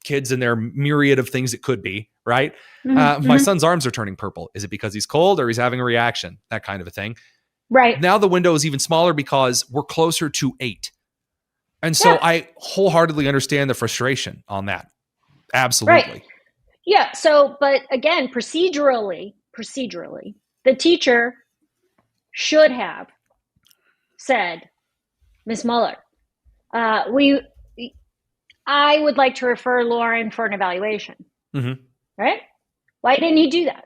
S1: kids and their myriad of things it could be, right? My son's arms are turning purple. Is it because he's cold or he's having a reaction? That kind of a thing.
S2: Right.
S1: Now the window is even smaller because we're closer to 8. And so I wholeheartedly understand the frustration on that. Absolutely.
S2: Right. Yeah. So, but again, procedurally, the teacher should have said, Ms. Muller, I would like to refer Lauren for an evaluation. Mm-hmm. Right? Why didn't he do that?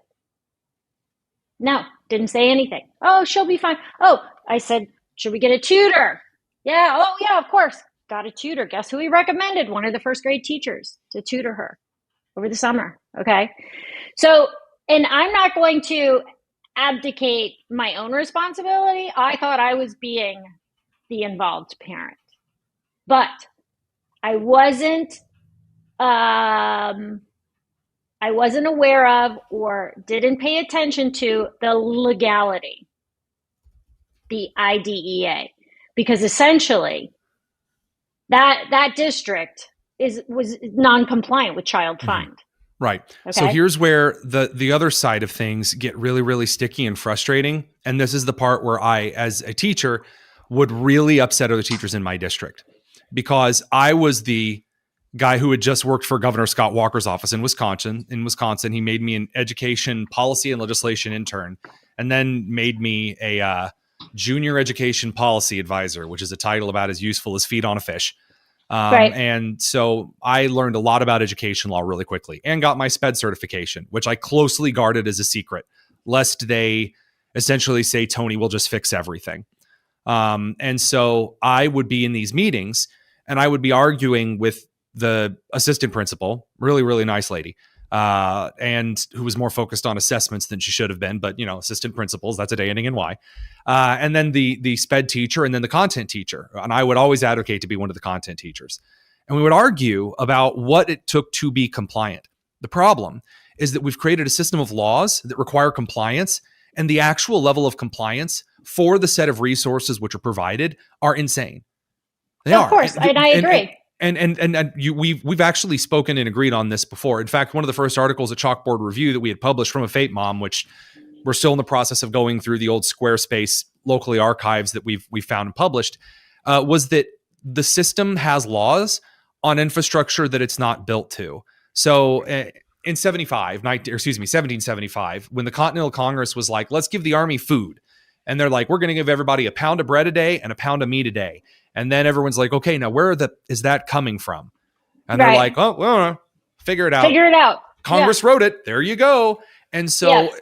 S2: No, didn't say anything. Oh, she'll be fine. Oh, I said, should we get a tutor? Yeah. Oh, yeah, of course. Got a tutor. Guess who he recommended? One of the first grade teachers to tutor her over the summer. Okay. So, and I'm not going to abdicate my own responsibility. I thought I was being the involved parent, but I wasn't aware of or didn't pay attention to the legality, the IDEA, because essentially that district was non-compliant with child find.
S1: Right. Okay. So here's where the other side of things get really, really sticky and frustrating. And this is the part where I, as a teacher, would really upset other teachers in my district, because I was the guy who had just worked for Governor Scott Walker's office in Wisconsin. He made me an education policy and legislation intern, and then made me a junior education policy advisor, which is a title about as useful as feet on a fish. Right. And so I learned a lot about education law really quickly and got my SPED certification, which I closely guarded as a secret, lest they essentially say, Tony, we'll just fix everything. And so I would be in these meetings and I would be arguing with the assistant principal, really, really nice lady, and who was more focused on assessments than she should have been. But, assistant principals, that's a day ending in Y. And then the SPED teacher and then the content teacher. And I would always advocate to be one of the content teachers. And we would argue about what it took to be compliant. The problem is that we've created a system of laws that require compliance, and the actual level of compliance for the set of resources which are provided are insane. They are.
S2: Of course, and I agree.
S1: we've actually spoken and agreed on this before. In fact, one of the first articles at Chalkboard Review that we had published from a FAPE mom, which we're still in the process of going through the old Squarespace locally archives that we found and published, was that the system has laws on infrastructure that it's not built to. So in 1775, when the Continental Congress was like, let's give the Army food. And they're like, we're going to give everybody a pound of bread a day and a pound of meat a day. And then everyone's like, okay, now where is that coming from? And they're like, oh, well, figure it out.
S2: Figure it out.
S1: Congress wrote it. There you go. And so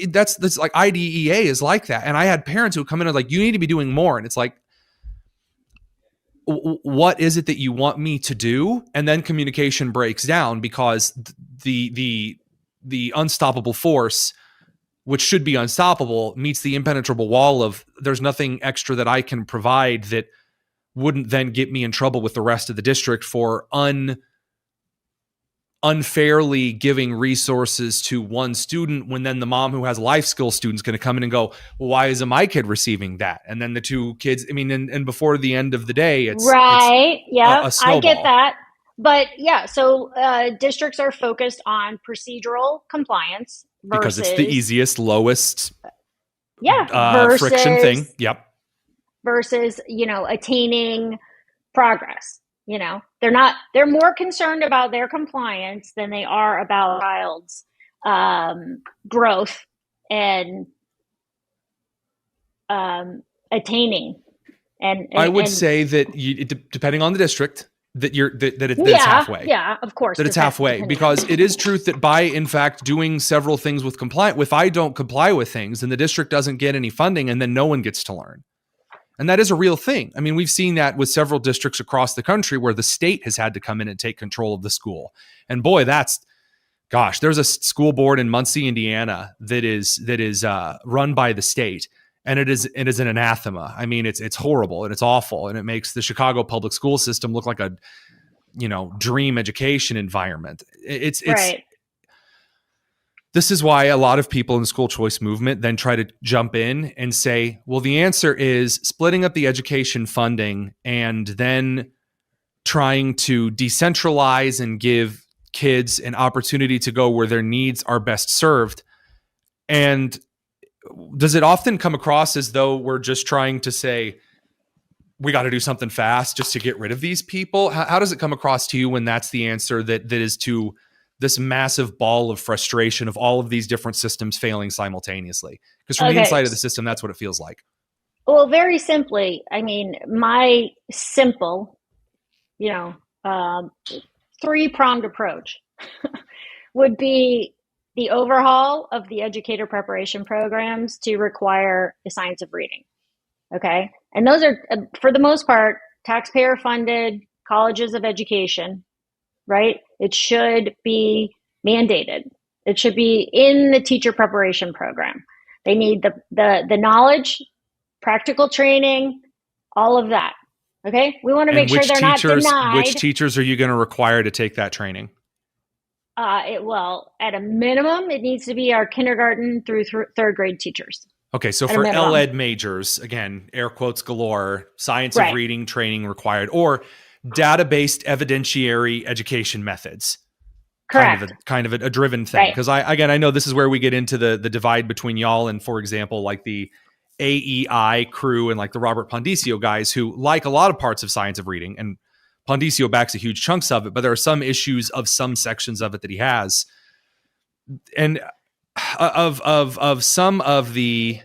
S1: that's like IDEA is like that. And I had parents who come in and like, you need to be doing more. And it's like, what is it that you want me to do? And then communication breaks down because the unstoppable force, which should be unstoppable, meets the impenetrable wall of there's nothing extra that I can provide that wouldn't then get me in trouble with the rest of the district for unfairly giving resources to one student when then the mom who has life skill students going to come in and go, well, why isn't my kid receiving that? And then the two kids, I mean, and before the end of the day, it's
S2: right.
S1: A snowball.
S2: I get that. But yeah, so districts are focused on procedural compliance
S1: because it's the easiest, lowest
S2: versus,
S1: friction thing. Yep.
S2: Versus, attaining progress. They're more concerned about their compliance than they are about child's growth and attaining. And
S1: I would say that depending on the district, that it's halfway.
S2: Yeah, of course.
S1: That it's halfway, because it is truth that by, in fact, doing several things with compliance, if I don't comply with things, then the district doesn't get any funding and then no one gets to learn. And that is a real thing. I mean, we've seen that with several districts across the country where the state has had to come in and take control of the school. And boy, there's a school board in Muncie, Indiana that is run by the state. And it is an anathema. I mean, it's horrible and it's awful. And it makes the Chicago public school system look like a, dream education environment. It's
S2: right.
S1: This is why a lot of people in the school choice movement then try to jump in and say, well, the answer is splitting up the education funding and then trying to decentralize and give kids an opportunity to go where their needs are best served. And does it often come across as though we're just trying to say, we got to do something fast just to get rid of these people? How does it come across to you when that's the answer that is to this massive ball of frustration of all of these different systems failing simultaneously? Because from the inside of the system, that's what it feels like.
S2: Well, very simply, I mean, my simple, three-pronged approach would be the overhaul of the educator preparation programs to require the science of reading. Okay. And those are, for the most part, taxpayer funded colleges of education, right? It should be mandated. It should be in the teacher preparation program. They need the knowledge, practical training, all of that. Okay. We want to make sure they're not denied.
S1: Which teachers are you going to require to take that training?
S2: Well, at a minimum, it needs to be our kindergarten through third grade teachers.
S1: Okay, so for L-Ed majors, again, air quotes galore, science of reading training required, or data-based evidentiary education methods.
S2: Correct.
S1: Kind of a driven thing. Because I know this is where we get into the divide between y'all and, for example, like the AEI crew and like the Robert Pondisio guys who like a lot of parts of science of reading, and Pondisio backs a huge chunks of it, but there are some issues of some sections of it that he has. And of some of the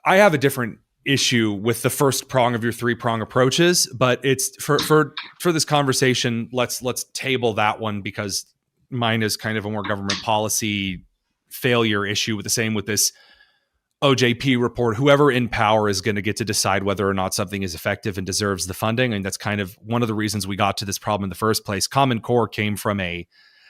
S1: I have a different issue with the first prong of your three-prong approaches, but it's for this conversation, let's table that one because mine is kind of a more government policy failure issue with the same with this OJP report. Whoever in power is going to get to decide whether or not something is effective and deserves the funding. And that's kind of one of the reasons we got to this problem in the first place. Common Core came from a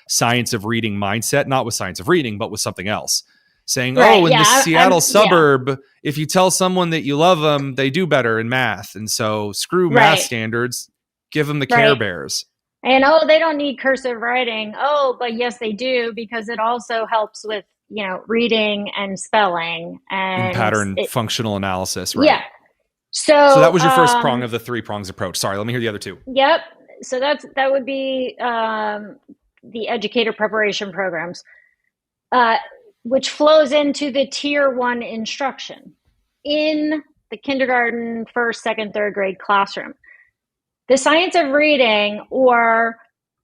S1: science of reading mindset, not with science of reading, but with something else. Saying, this Seattle suburb, if you tell someone that you love them, they do better in math. And so screw math standards, give them the Care Bears.
S2: And, they don't need cursive writing. But yes, they do, because it also helps with, reading and spelling and
S1: pattern functional analysis. Right?
S2: Yeah.
S1: So that
S2: So,
S1: was your first prong of the 3 prongs approach. Sorry, let me hear the other 2.
S2: yep. So that would be the educator preparation programs, which flows into the tier 1 instruction in the kindergarten, first, second, third grade classroom. The science of reading, or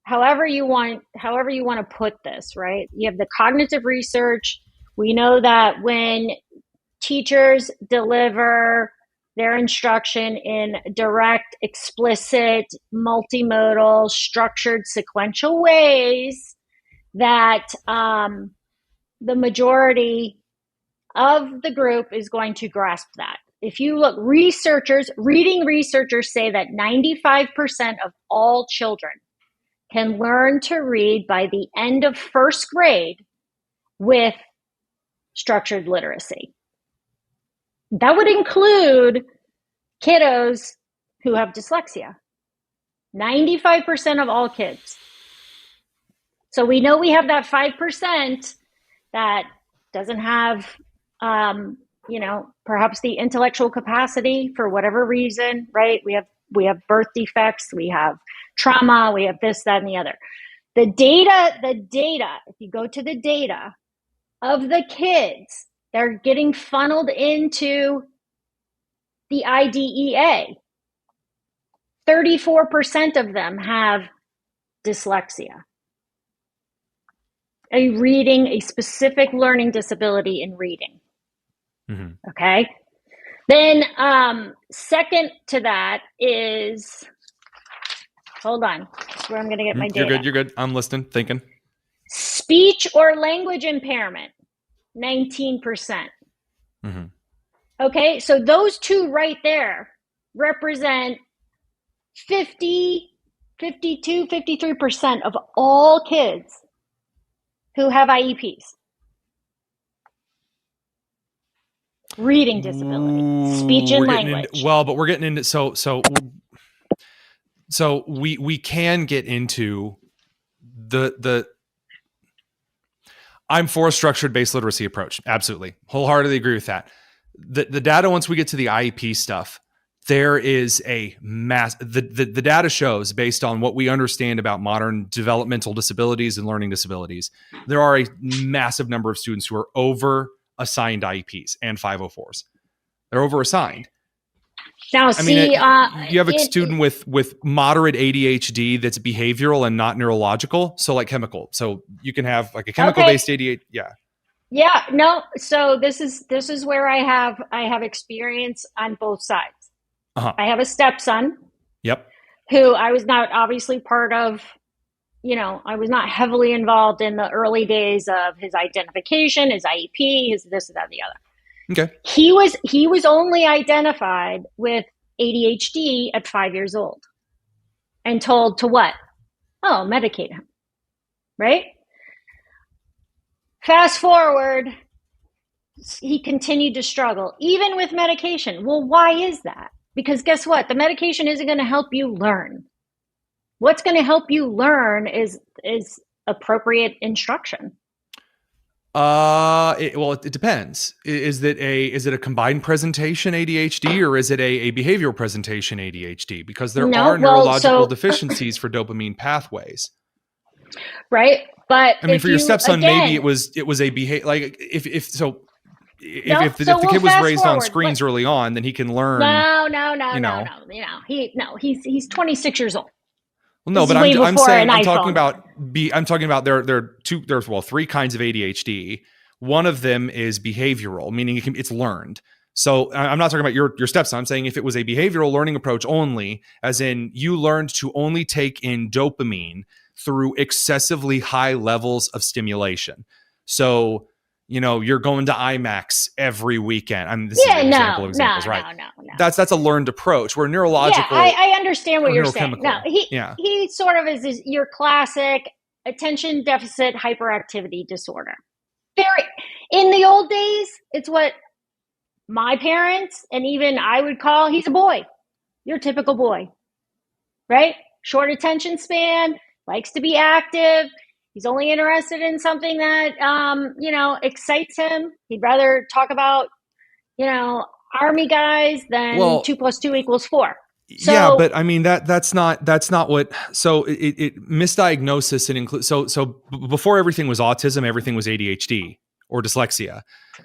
S2: however you want to put this, right? You have the cognitive research. We know that when teachers deliver their instruction in direct, explicit, multimodal, structured, sequential ways, that the majority of the group is going to grasp that. If you look, reading researchers say that 95% of all children can learn to read by the end of first grade with structured literacy. That would include kiddos who have dyslexia. 95% of all kids. So we know we have that 5% that doesn't have, perhaps the intellectual capacity for whatever reason, right? We have birth defects, we have trauma, we have this, that, and the other. The data, if you go to the data of the kids, they're getting funneled into the IDEA. 34% of them have dyslexia, a specific learning disability in reading. Mm-hmm. Okay. Then second to that is, hold on, that's where I'm going to get my data.
S1: You're good. I'm listening, thinking.
S2: Speech or language impairment, 19%. Mm-hmm. Okay, so those 2 right there represent 52, 53% of all kids who have IEPs. Reading disability, speech and language.
S1: But we're getting into so we can get into the I'm for a structured based literacy approach. Absolutely. Wholeheartedly agree with that. The data, once we get to the IEP stuff, there is a the data shows, based on what we understand about modern developmental disabilities and learning disabilities, there are a massive number of students who are over assigned IEPs and 504s. They're over assigned.
S2: Now,
S1: you have a student with moderate ADHD that's behavioral and not neurological. So like chemical. So you can have like a chemical based ADHD. Yeah.
S2: Yeah. No. So this is where I have experience on both sides. Uh-huh. I have a stepson.
S1: Yep.
S2: Who I was not obviously part of. I was not heavily involved in the early days of his identification, his IEP, his this, that, and the other.
S1: Okay.
S2: He was only identified with ADHD at 5 years old and told to what? Oh, medicate him. Right? Fast forward, he continued to struggle, even with medication. Well, why is that? Because guess what? The medication isn't going to help you learn. What's going to help you learn is appropriate instruction.
S1: It depends. Is it a combined presentation ADHD, or is it a behavioral presentation ADHD? Because there are neurological deficiencies for dopamine pathways.
S2: Right. But
S1: I mean, for your stepson, maybe it was a behavior. Like if the kid was raised on screens early on, then he can learn.
S2: No. He's 26 years old.
S1: Well, no, but I'm saying I'm talking about there's 3 kinds of ADHD. One of them is behavioral, meaning it's learned. So I'm not talking about your stepson. I'm saying if it was a behavioral learning approach only, as in you learned to only take in dopamine through excessively high levels of stimulation. So, you're going to IMAX every weekend. I mean, this is an example of examples, right?
S2: No.
S1: That's a learned approach. Where neurological.
S2: Yeah, I understand what you're saying. No, he sort of is your classic attention deficit hyperactivity disorder. In the old days, it's what my parents and even I would call, he's a boy. Your typical boy, right? Short attention span, likes to be active. He's only interested in something that, excites him. He'd rather talk about, Army guys, then 2 + 2 = 4. So,
S1: yeah, but I mean that's not what. So it misdiagnosis and include. So before everything was autism, everything was ADHD or dyslexia.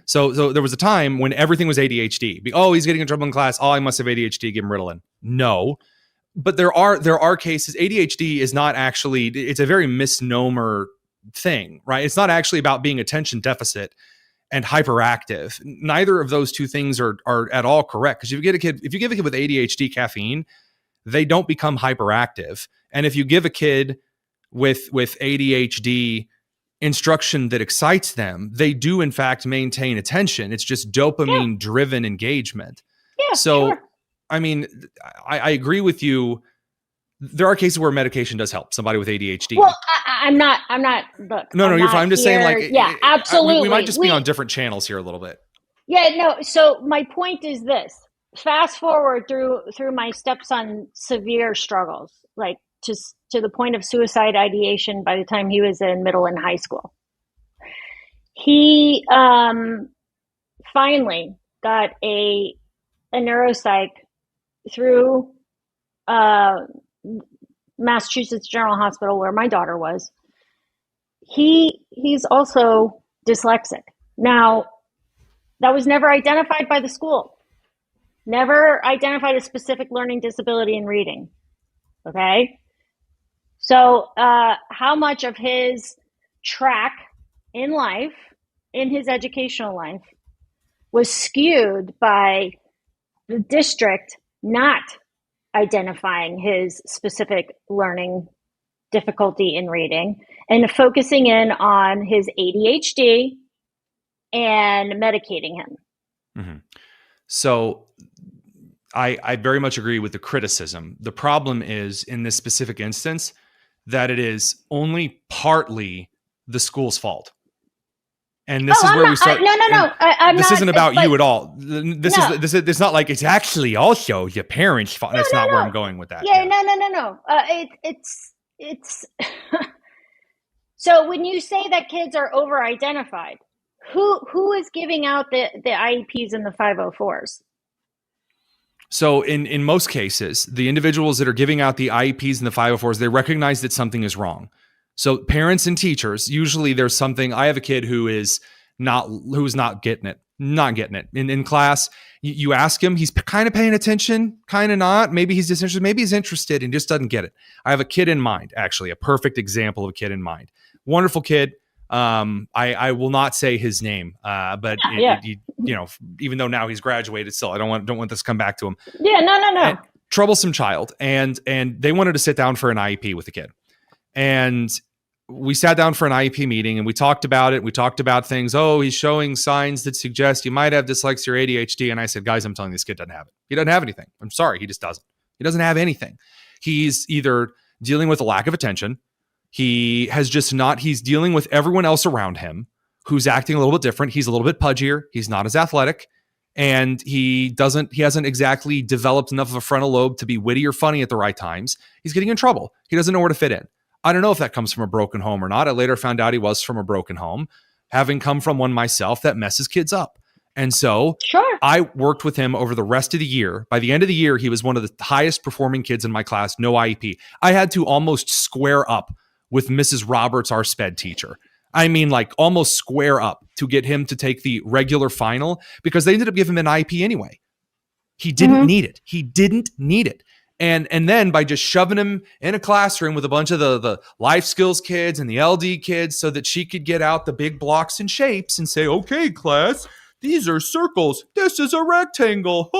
S1: So there was a time when everything was ADHD. Oh, he's getting in trouble in class. Oh, I must have ADHD. Give him Ritalin. No, but there are cases. ADHD is not actually. It's a very misnomer thing, right? It's not actually about being attention deficit and hyperactive. Neither of those two things are at all correct. Because if you give a kid with ADHD caffeine, they don't become hyperactive. And if you give a kid with ADHD instruction that excites them, they do in fact maintain attention. It's just dopamine driven engagement.
S2: Yeah.
S1: So,
S2: sure.
S1: I mean, I agree with you. There are cases where medication does help somebody with ADHD.
S2: Well, I'm not. Look,
S1: no, you're fine. I'm just saying, like,
S2: yeah, absolutely.
S1: We might just be on different channels here a little bit.
S2: Yeah, no. So my point is this: fast forward through my stepson's severe struggles, like to the point of suicide ideation by the time he was in middle and high school. He finally got a neuropsych through Massachusetts General Hospital, where my daughter was. He's also dyslexic. Now, that was never identified by the school. Never identified a specific learning disability in reading. Okay? So, how much of his track in life, in his educational life, was skewed by the district not identifying his specific learning difficulty in reading and focusing in on his ADHD and medicating him.
S1: Mm-hmm. So I very much agree with the criticism. The problem is, in this specific instance, that it is only partly the school's fault. And this is where we start. This isn't about you at all. This is it's not like it's actually also your parents' fault. That's not where I'm going with that.
S2: Yeah. No. It's so when you say that kids are over-identified, who is giving out the IEPs and the 504s?
S1: So in most cases, the individuals that are giving out the IEPs and the 504s, they recognize that something is wrong. So parents and teachers, usually there's something. I have a kid who's not getting it. In class. You ask him, he's kind of paying attention, kind of not. Maybe he's disinterested, maybe he's interested and just doesn't get it. I have a kid in mind, actually, a perfect example of a kid in mind. Wonderful kid. I will not say his name, but even though now he's graduated, still I don't want this to come back to him.
S2: Yeah, no.
S1: Troublesome child, and they wanted to sit down for an IEP with the kid, and we sat down for an IEP meeting and we talked about it. We talked about things. Oh, he's showing signs that suggest you might have dyslexia or ADHD. And I said, guys, I'm telling you, this kid doesn't have it. He doesn't have anything. I'm sorry. He just doesn't. He doesn't have anything. He's either dealing with a lack of attention. He's dealing with everyone else around him who's acting a little bit different. He's a little bit pudgier. He's not as athletic. And he hasn't exactly developed enough of a frontal lobe to be witty or funny at the right times. He's getting in trouble. He doesn't know where to fit in. I don't know if that comes from a broken home or not. I later found out he was from a broken home. Having come from one myself, that messes kids up. And so I worked with him over the rest of the year. By the end of the year, he was one of the highest performing kids in my class, no IEP. I had to almost square up with Mrs. Roberts, our sped teacher. I mean, like almost square up to get him to take the regular final because they ended up giving him an IEP anyway. He didn't need it. He didn't need it. And then by just shoving him in a classroom with a bunch of the life skills kids and the LD kids so that she could get out the big blocks and shapes and say, okay, class, these are circles. This is a rectangle.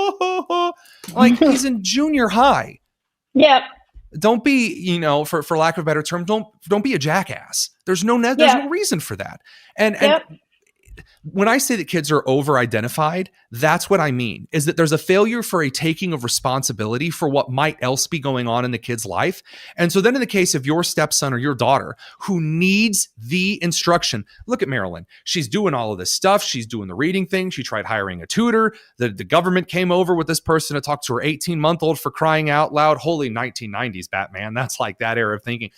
S1: Like he's in junior high.
S2: Yep.
S1: Don't be, for lack of a better term, don't be a jackass. There's no reason for that. And when I say that kids are over-identified, that's what I mean, is that there's a failure for a taking of responsibility for what might else be going on in the kid's life. And so then in the case of your stepson or your daughter who needs the instruction, look at Marilyn. She's doing all of this stuff. She's doing the reading thing. She tried hiring a tutor. The government came over with this person to talk to her 18-month-old for crying out loud. Holy 1990s, Batman. That's like that era of thinking.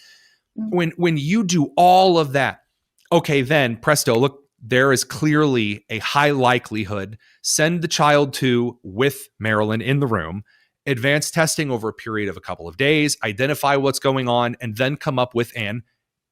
S1: When you do all of that, okay, then presto, look, there is clearly a high likelihood. Send the child to, with Marilyn in the room, advanced testing over a period of a couple of days, identify what's going on, and then come up with an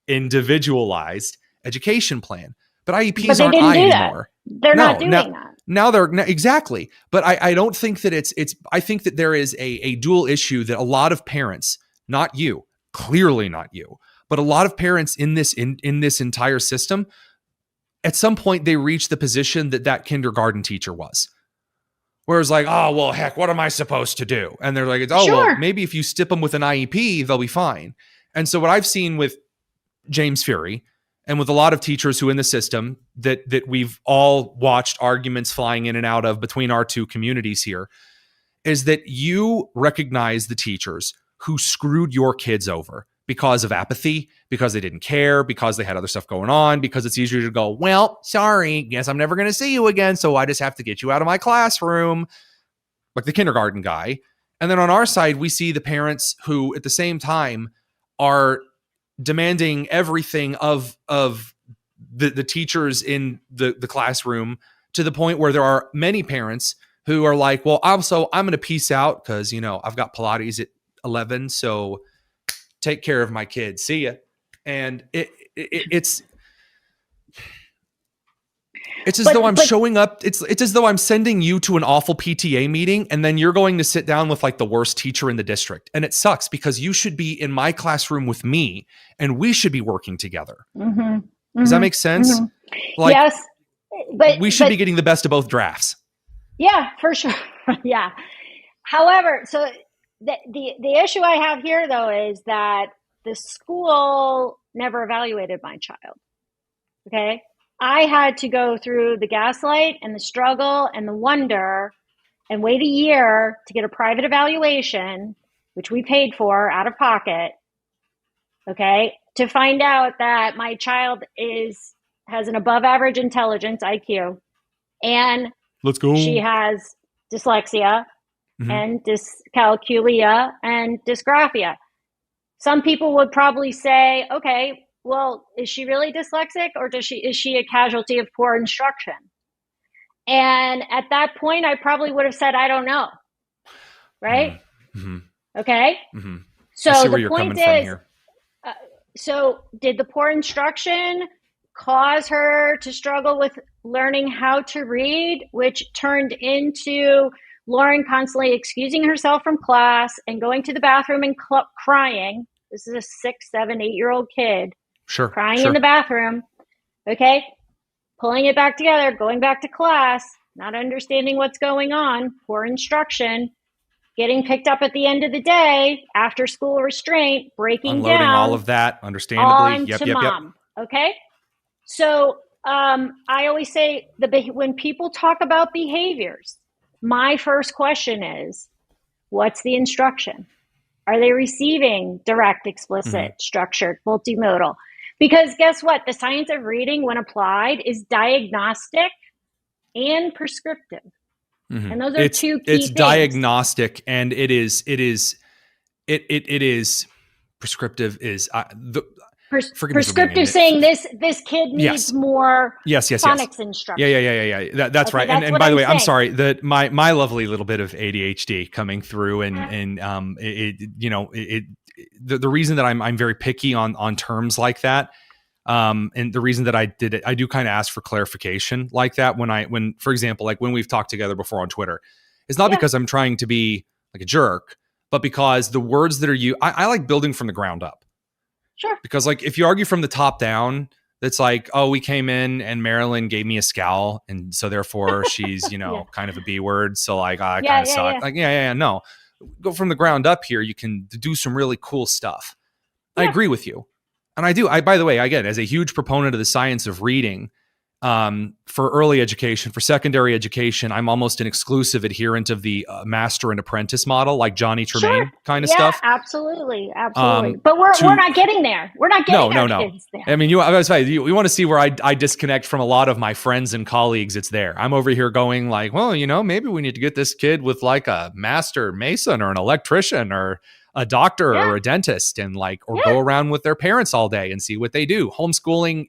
S1: individualized education plan. But IEPs aren't anymore.
S2: They're not doing that.
S1: Now they're exactly. But I don't think that it's I think that there is a dual issue that a lot of parents, not you, clearly not you, but a lot of parents in this entire system, at some point they reach the position that kindergarten teacher was. Where it's like, oh, well, heck, what am I supposed to do? And they're like, oh, well, maybe if you stip them with an IEP, they'll be fine. And so what I've seen with James Fury and with a lot of teachers who in the system that we've all watched arguments flying in and out of between our two communities here is that you recognize the teachers who screwed your kids over because of apathy, because they didn't care, because they had other stuff going on, because it's easier to go, well, sorry, guess I'm never going to see you again, so I just have to get you out of my classroom, like the kindergarten guy. And then on our side, we see the parents who at the same time are demanding everything of the teachers in the classroom, to the point where there are many parents who are like, well, I'm going to peace out because, I've got Pilates at 11, so take care of my kids. See ya. And it's as though I'm showing up. It's as though I'm sending you to an awful PTA meeting, and then you're going to sit down with like the worst teacher in the district. And it sucks because you should be in my classroom with me, and we should be working together. Does that make sense? Like,
S2: yes, but
S1: we should be getting the best of both drafts.
S2: Yeah, for sure. Yeah. However, so the issue I have here, though, is that the school never evaluated my child. Okay. I had to go through the gaslight and the struggle and the wonder and wait a year to get a private evaluation, which we paid for out of pocket. Okay. To find out that my child has an above average intelligence, IQ, and
S1: let's go.
S2: She has dyslexia and dyscalculia and dysgraphia. Some people would probably say, okay, well, is she really dyslexic, or is she a casualty of poor instruction? And at that point, I probably would have said, I don't know. Right? Okay. So
S1: I see where
S2: the
S1: you're
S2: point
S1: coming from
S2: is,
S1: here.
S2: So did the poor instruction cause her to struggle with learning how to read, which turned into Lauren constantly excusing herself from class and going to the bathroom and crying? This is a 6, 7, 8-year-old kid crying in the bathroom. Okay. Pulling it back together, going back to class, not understanding what's going on, poor instruction, getting picked up at the end of the day, after school restraint, breaking
S1: unloading
S2: down.
S1: all of that, understandably. Yep.
S2: Okay. So I always say when people talk about behaviors, my first question is, what's the instruction? Are they receiving direct, explicit, structured, multimodal? Because guess what? The science of reading, when applied, is diagnostic and prescriptive. And those are two key things.
S1: It's diagnostic, and it is prescriptive.
S2: Prescriptive saying this kid needs more phonics instruction.
S1: Yeah. That's right. And by the way, I'm sorry that my lovely little bit of ADHD coming through, and the reason that I'm very picky on terms like that. And the reason that I did it, I do kind of ask for clarification like that when, for example, like when we've talked together before on Twitter, it's not because I'm trying to be like a jerk, but because the words that are I like building from the ground up.
S2: Sure.
S1: Because like if you argue from the top down, that's like, oh, we came in and Marilyn gave me a scowl, and so therefore she's, kind of a B word. So like, I kind of suck. Like, no. Go from the ground up here. You can do some really cool stuff. I agree with you. And I do. By the way, again, as a huge proponent of the science of reading, for early education, for secondary education, I'm almost an exclusive adherent of the master and apprentice model, like Johnny Tremaine kind of stuff.
S2: Absolutely. But we're not getting there. We're not getting our kids there.
S1: I mean, we want to see where I disconnect from a lot of my friends and colleagues. It's there. I'm over here going like, well, maybe we need to get this kid with like a master mason or an electrician or a doctor or a dentist, and go around with their parents all day and see what they do. Homeschooling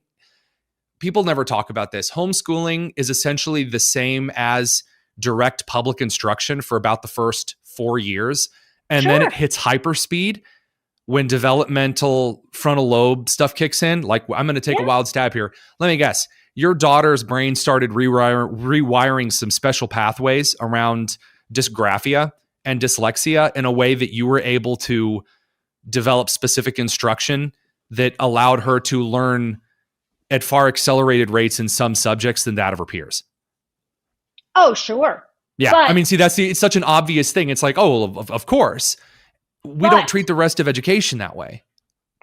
S1: people never talk about this. Homeschooling is essentially the same as direct public instruction for about the first 4 years. And then it hits hyperspeed when developmental frontal lobe stuff kicks in. Like, I'm going to take a wild stab here. Let me guess. Your daughter's brain started rewiring some special pathways around dysgraphia and dyslexia in a way that you were able to develop specific instruction that allowed her to learn at far accelerated rates in some subjects than that of her peers.
S2: Oh, sure.
S1: Yeah. But, I mean, see, it's such an obvious thing. It's like, oh, of course. We don't treat the rest of education that way.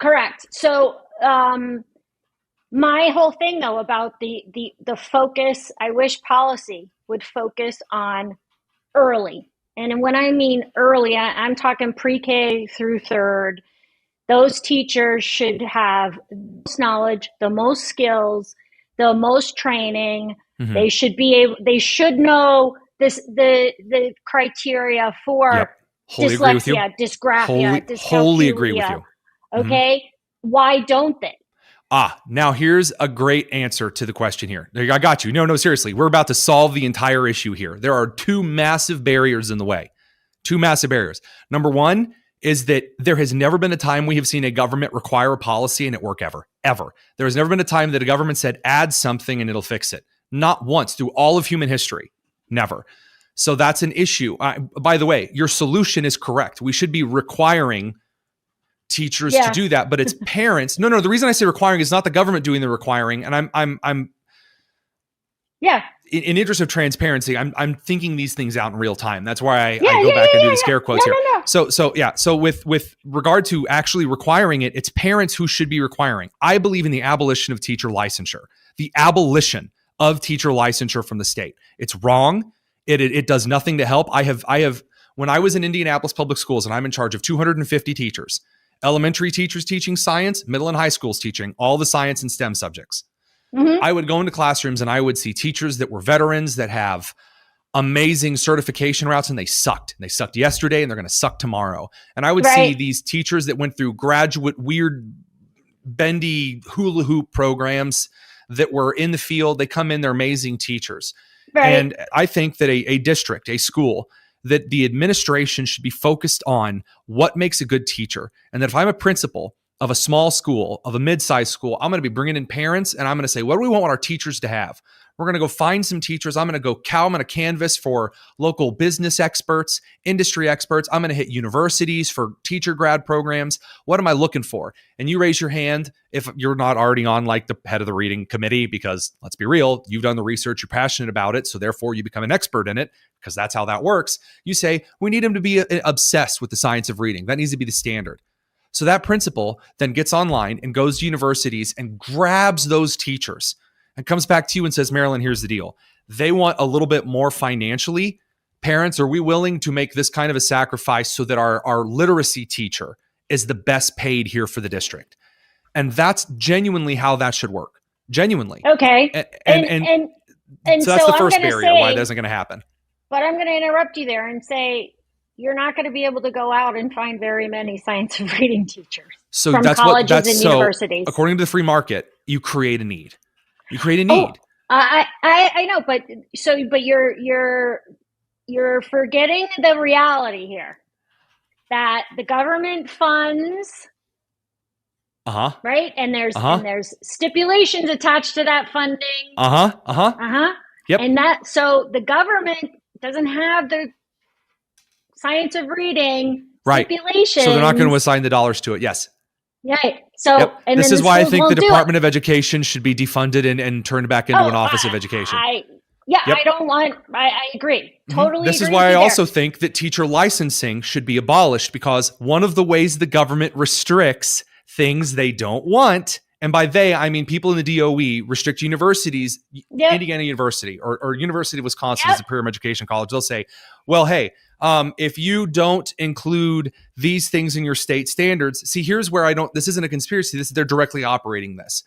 S1: Correct.
S2: So, my whole thing though about the focus, I wish policy would focus on early. And when I mean early, I'm talking pre-K through third. Those teachers should have the most knowledge, the most skills, the most training. Mm-hmm. They should know the criteria for dyslexia, dysgraphia, dyscalculia.
S1: Wholly agree with you.
S2: Okay. Mm-hmm. Why don't they?
S1: Now here's a great answer to the question here. I got you. No, seriously. We're about to solve the entire issue here. There are two massive barriers in the way. Two massive barriers. Number one is that there has never been a time we have seen a government require a policy and it work ever. There has never been a time that a government said, add something and it'll fix it. Not once through all of human history. Never. So that's an issue. By the way, your solution is correct. We should be requiring teachers to do that, but it's parents. No, the reason I say requiring is not the government doing the requiring. And I'm in interest of transparency, I'm thinking these things out in real time. That's why I go back and do the scare quotes here. No. So with regard to actually requiring it, it's parents who should be requiring. I believe in the abolition of teacher licensure. The abolition of teacher licensure from the state. It's wrong. It does nothing to help. I have when I was in Indianapolis Public Schools and I'm in charge of 250 teachers, elementary teachers teaching science, middle and high schools teaching all the science and STEM subjects. Mm-hmm. I would go into classrooms and I would see teachers that were veterans that have amazing certification routes and they sucked. They sucked yesterday and they're going to suck tomorrow. And I would see these teachers that went through graduate, weird, bendy hula hoop programs that were in the field. They come in, they're amazing teachers. Right. And I think that a district, a school, that the administration should be focused on what makes a good teacher. And that if I'm a principal of a small school, of a mid-sized school, I'm going to be bringing in parents and I'm going to say, what do we want our teachers to have? We're going to go find some teachers. I'm going to go canvas for local business experts, industry experts. I'm going to hit universities for teacher grad programs. What am I looking for? And you raise your hand if you're not already on like the head of the reading committee, because let's be real, you've done the research, you're passionate about it. So therefore you become an expert in it because that's how that works. You say, we need them to be obsessed with the science of reading. That needs to be the standard. So that principal then gets online and goes to universities and grabs those teachers and comes back to you and says, Marilyn, here's the deal. They want a little bit more financially. Parents, are we willing to make this kind of a sacrifice so that our literacy teacher is the best paid here for the district? And that's genuinely how that should work. Genuinely.
S2: Okay.
S1: And so that's the first barrier why that isn't going to happen.
S2: But I'm going to interrupt you there and say, you're not going to be able to go out and find very many science of reading teachers from colleges and universities.
S1: According to the free market, you create a need. You create a need.
S2: I know, but you're forgetting the reality here that the government funds, right? And there's stipulations attached to that funding.
S1: Yep.
S2: And so the government doesn't have the science of reading stipulations.
S1: So they're not going to assign the dollars to it. Yes.
S2: Right. So, and
S1: this is why I think the Department of Education should be defunded and turned back into an Office of Education.
S2: I agree. Totally.
S1: This is why I also think that teacher licensing should be abolished, because one of the ways the government restricts things they don't want, and by they, I mean people in the DOE restrict universities, Indiana University or University of Wisconsin is a premium education college. They'll say, well, hey, if you don't include these things in your state standards, see, here's where this isn't a conspiracy. They're directly operating this.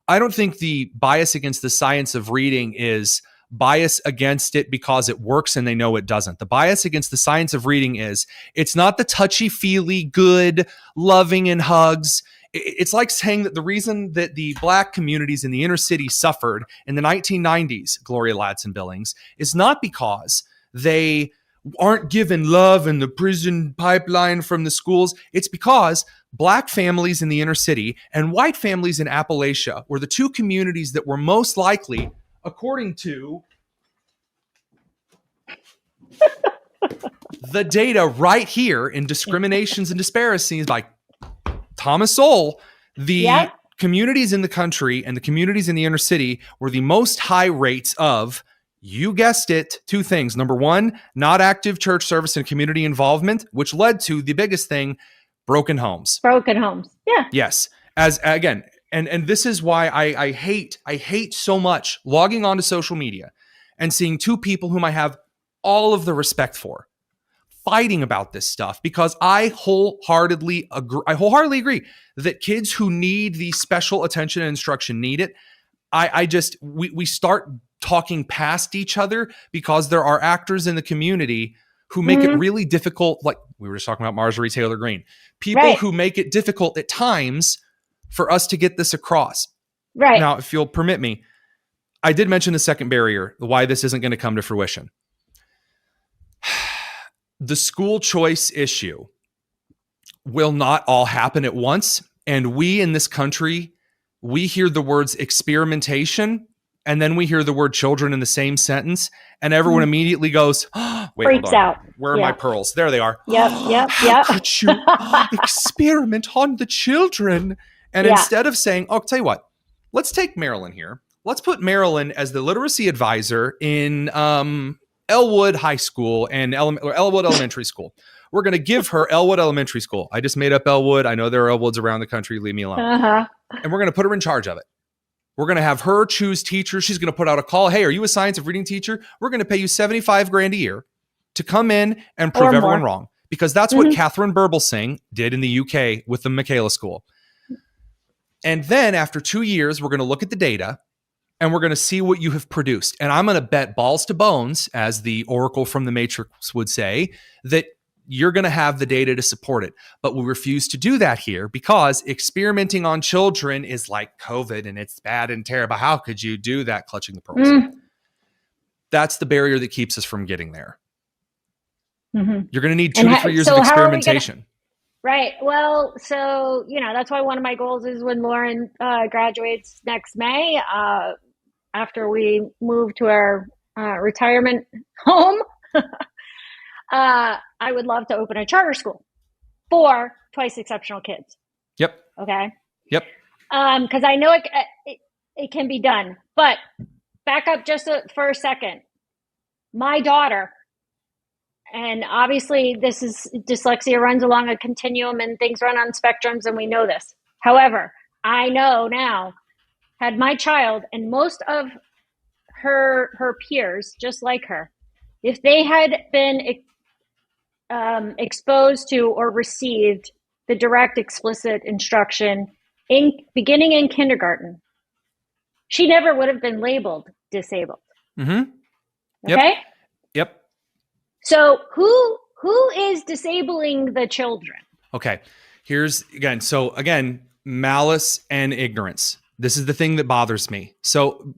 S1: I don't think the bias against the science of reading is bias against it because it works and they know it doesn't. The bias against the science of reading is it's not the touchy-feely, good, loving and hugs. It's like saying that the reason that the Black communities in the inner city suffered in the 1990s, Gloria Ladson Billings, is not because they aren't given love in the prison pipeline from the schools. It's because Black families in the inner city and white families in Appalachia were the two communities that were most likely, according to the data right here in Discriminations and Disparities by Thomas Sowell, the communities in the country and the communities in the inner city were the most high rates of, you guessed it, two things. Number one, not active church service and community involvement, which led to the biggest thing, broken homes.
S2: Broken homes. Yeah.
S1: Yes. As again, and this is why I hate so much logging onto social media and seeing two people whom I have all of the respect for fighting about this stuff, because I wholeheartedly agree that kids who need the special attention and instruction need it. We start talking past each other because there are actors in the community who make it really difficult. Like we were just talking about Marjorie Taylor Greene, people who make it difficult at times for us to get this across. Right. Now, if you'll permit me, I did mention the second barrier, why this isn't going to come to fruition. The school choice issue will not all happen at once. And we in this country, we hear the words experimentation and then we hear the word children in the same sentence, and everyone immediately goes, oh, wait,
S2: freaks out.
S1: Where are my pearls? There they are.
S2: Yep.
S1: How could you experiment on the children? And instead of saying, oh, tell you what, let's take Marilyn here. Let's put Marilyn as the literacy advisor in Elwood High School and Elwood Elementary School. We're going to give her Elwood Elementary School. I just made up Elwood. I know there are Elwoods around the country. Leave me alone. And we're going to put her in charge of it. We're going to have her choose teachers. She's going to put out a call. Hey, are you a science of reading teacher? We're going to pay you $75,000 a year to come in and prove everyone wrong. Because that's what Catherine Burblesing did in the UK with the Michaela School. And then after 2 years, we're going to look at the data and we're going to see what you have produced. And I'm going to bet balls to bones, as the Oracle from the Matrix would say, that you're going to have the data to support it. But we refuse to do that here because experimenting on children is like COVID and it's bad and terrible. How could you do that? Clutching the pearls. That's the barrier that keeps us from getting there. You're going to need 2 to 3 years of experimentation.
S2: Right. Well, so, that's why one of my goals is when Lauren graduates next May, after we move to our retirement home, I would love to open a charter school for twice exceptional kids.
S1: Yep.
S2: Okay.
S1: Yep.
S2: Because I know it can be done. But back up just for a second. My daughter, and obviously this is dyslexia runs along a continuum and things run on spectrums, and we know this. However, I know now, had my child and most of her peers just like her, if they had been exposed to or received the direct explicit instruction beginning in kindergarten, she never would have been labeled disabled. Okay?
S1: Yep.
S2: So who is disabling the children?
S1: Okay. Here's again, malice and ignorance. This is the thing that bothers me. So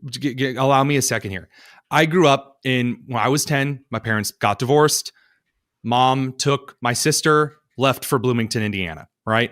S1: allow me a second here. I grew up when I was 10, my parents got divorced. Mom took my sister, left for Bloomington, Indiana, right?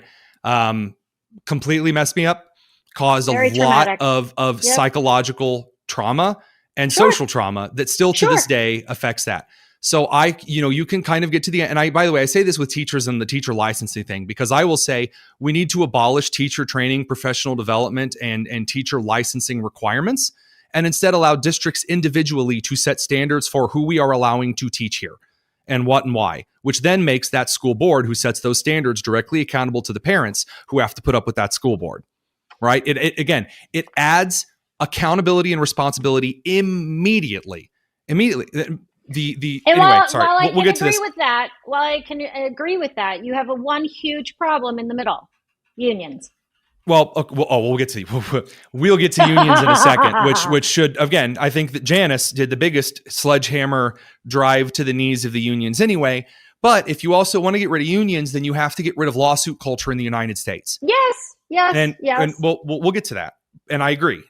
S1: Completely messed me up, caused
S2: Very
S1: a
S2: traumatic.
S1: lot of psychological trauma and social trauma that still to this day affects that. So you can kind of get to the end. And by the way, I say this with teachers and the teacher licensing thing, because I will say we need to abolish teacher training, professional development, and teacher licensing requirements, and instead allow districts individually to set standards for who we are allowing to teach here and what and why, which then makes that school board who sets those standards directly accountable to the parents who have to put up with that school board, right? It adds accountability and responsibility immediately. We'll get to this.
S2: While I can agree with that, you have one huge problem in the middle: unions.
S1: We'll get to unions in a second, which should, again, I think that Janice did the biggest sledgehammer drive to the knees of the unions anyway. But if you also want to get rid of unions, then you have to get rid of lawsuit culture in the United States.
S2: Yes. Yes.
S1: And
S2: Yes.
S1: and we'll get to that. And I agree.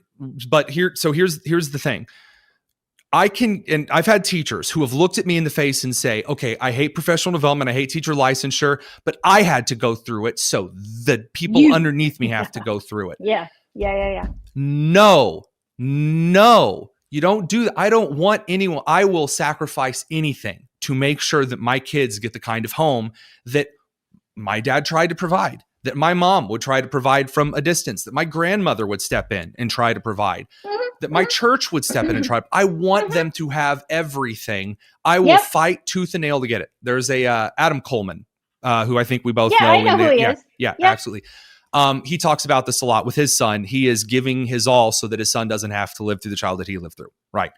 S1: But here's the thing. And I've had teachers who have looked at me in the face and say, okay, I hate professional development. I hate teacher licensure, but I had to go through it. So the people underneath me have to go through it.
S2: Yeah.
S1: No, you don't do that. I don't want anyone. I will sacrifice anything to make sure that my kids get the kind of home that my dad tried to provide, that my mom would try to provide from a distance, that my grandmother would step in and try to provide, that my church would step in and try. I want them to have everything. I will fight tooth and nail to get it. There's a Adam Coleman, who I think we both know.
S2: I know who he is.
S1: Yeah, absolutely. He talks about this a lot with his son. He is giving his all so that his son doesn't have to live through the childhood he lived through. Right.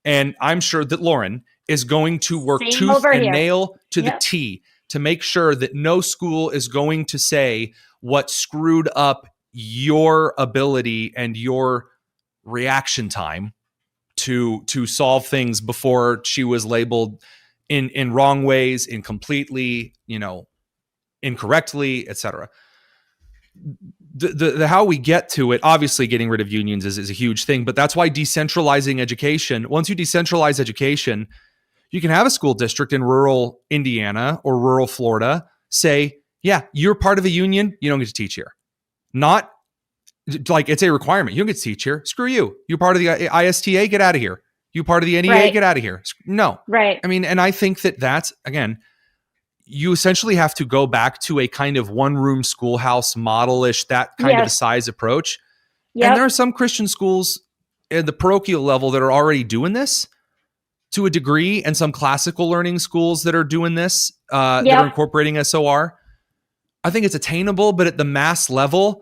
S1: And I'm sure that Lauren is going to work tooth and nail to the T to make sure that no school is going to say what screwed up your ability and your reaction time to solve things before she was labeled in wrong ways, incompletely, incorrectly, etc. The how we get to it, obviously getting rid of unions is a huge thing, but that's why decentralizing education, once you decentralize education, you can have a school district in rural Indiana or rural Florida say, yeah, you're part of a union, you don't get to teach here. Not like it's a requirement. You don't get to teach here. Screw you. You part of the ISTA, get out of here. You part of the NEA, get out of here. No.
S2: Right.
S1: I mean, and I think that's, again, you essentially have to go back to a kind of one-room schoolhouse model-ish, that kind of a size approach. Yep. And there are some Christian schools at the parochial level that are already doing this to a degree, and some classical learning schools that are doing this, that are incorporating SOR. I think it's attainable, but at the mass level,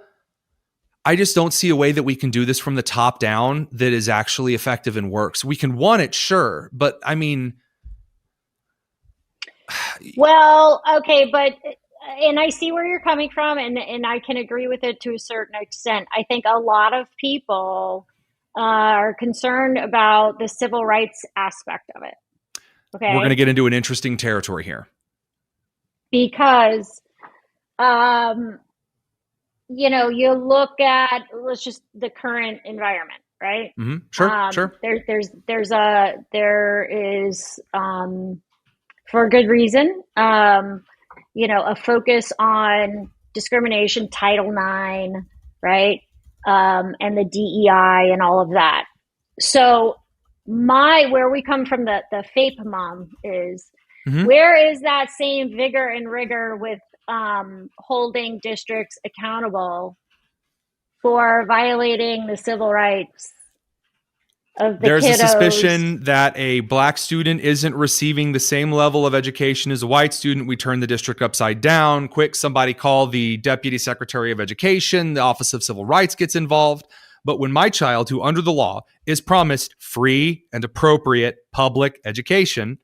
S1: I just don't see a way that we can do this from the top down that is actually effective and works. We can want it, sure, but I mean...
S2: Well, okay, but, and I see where you're coming from, and I can agree with it to a certain extent. I think a lot of people are concerned about the civil rights aspect of it. Okay.
S1: We're going to get into an interesting territory here.
S2: Because, you look at, let's just the current environment, right?
S1: Mm-hmm. Sure.
S2: There is, for good reason, a focus on discrimination, Title IX, right? And the DEI and all of that. So where we come from, the FAPE mom is, where is that same vigor and rigor with holding districts accountable for violating the civil rights of the
S1: There's
S2: kiddos?
S1: A suspicion that a black student isn't receiving the same level of education as a white student. We turn the district upside down. Quick, somebody call the Deputy Secretary of Education. The Office of Civil Rights gets involved. But when my child, who under the law is promised free and appropriate public education,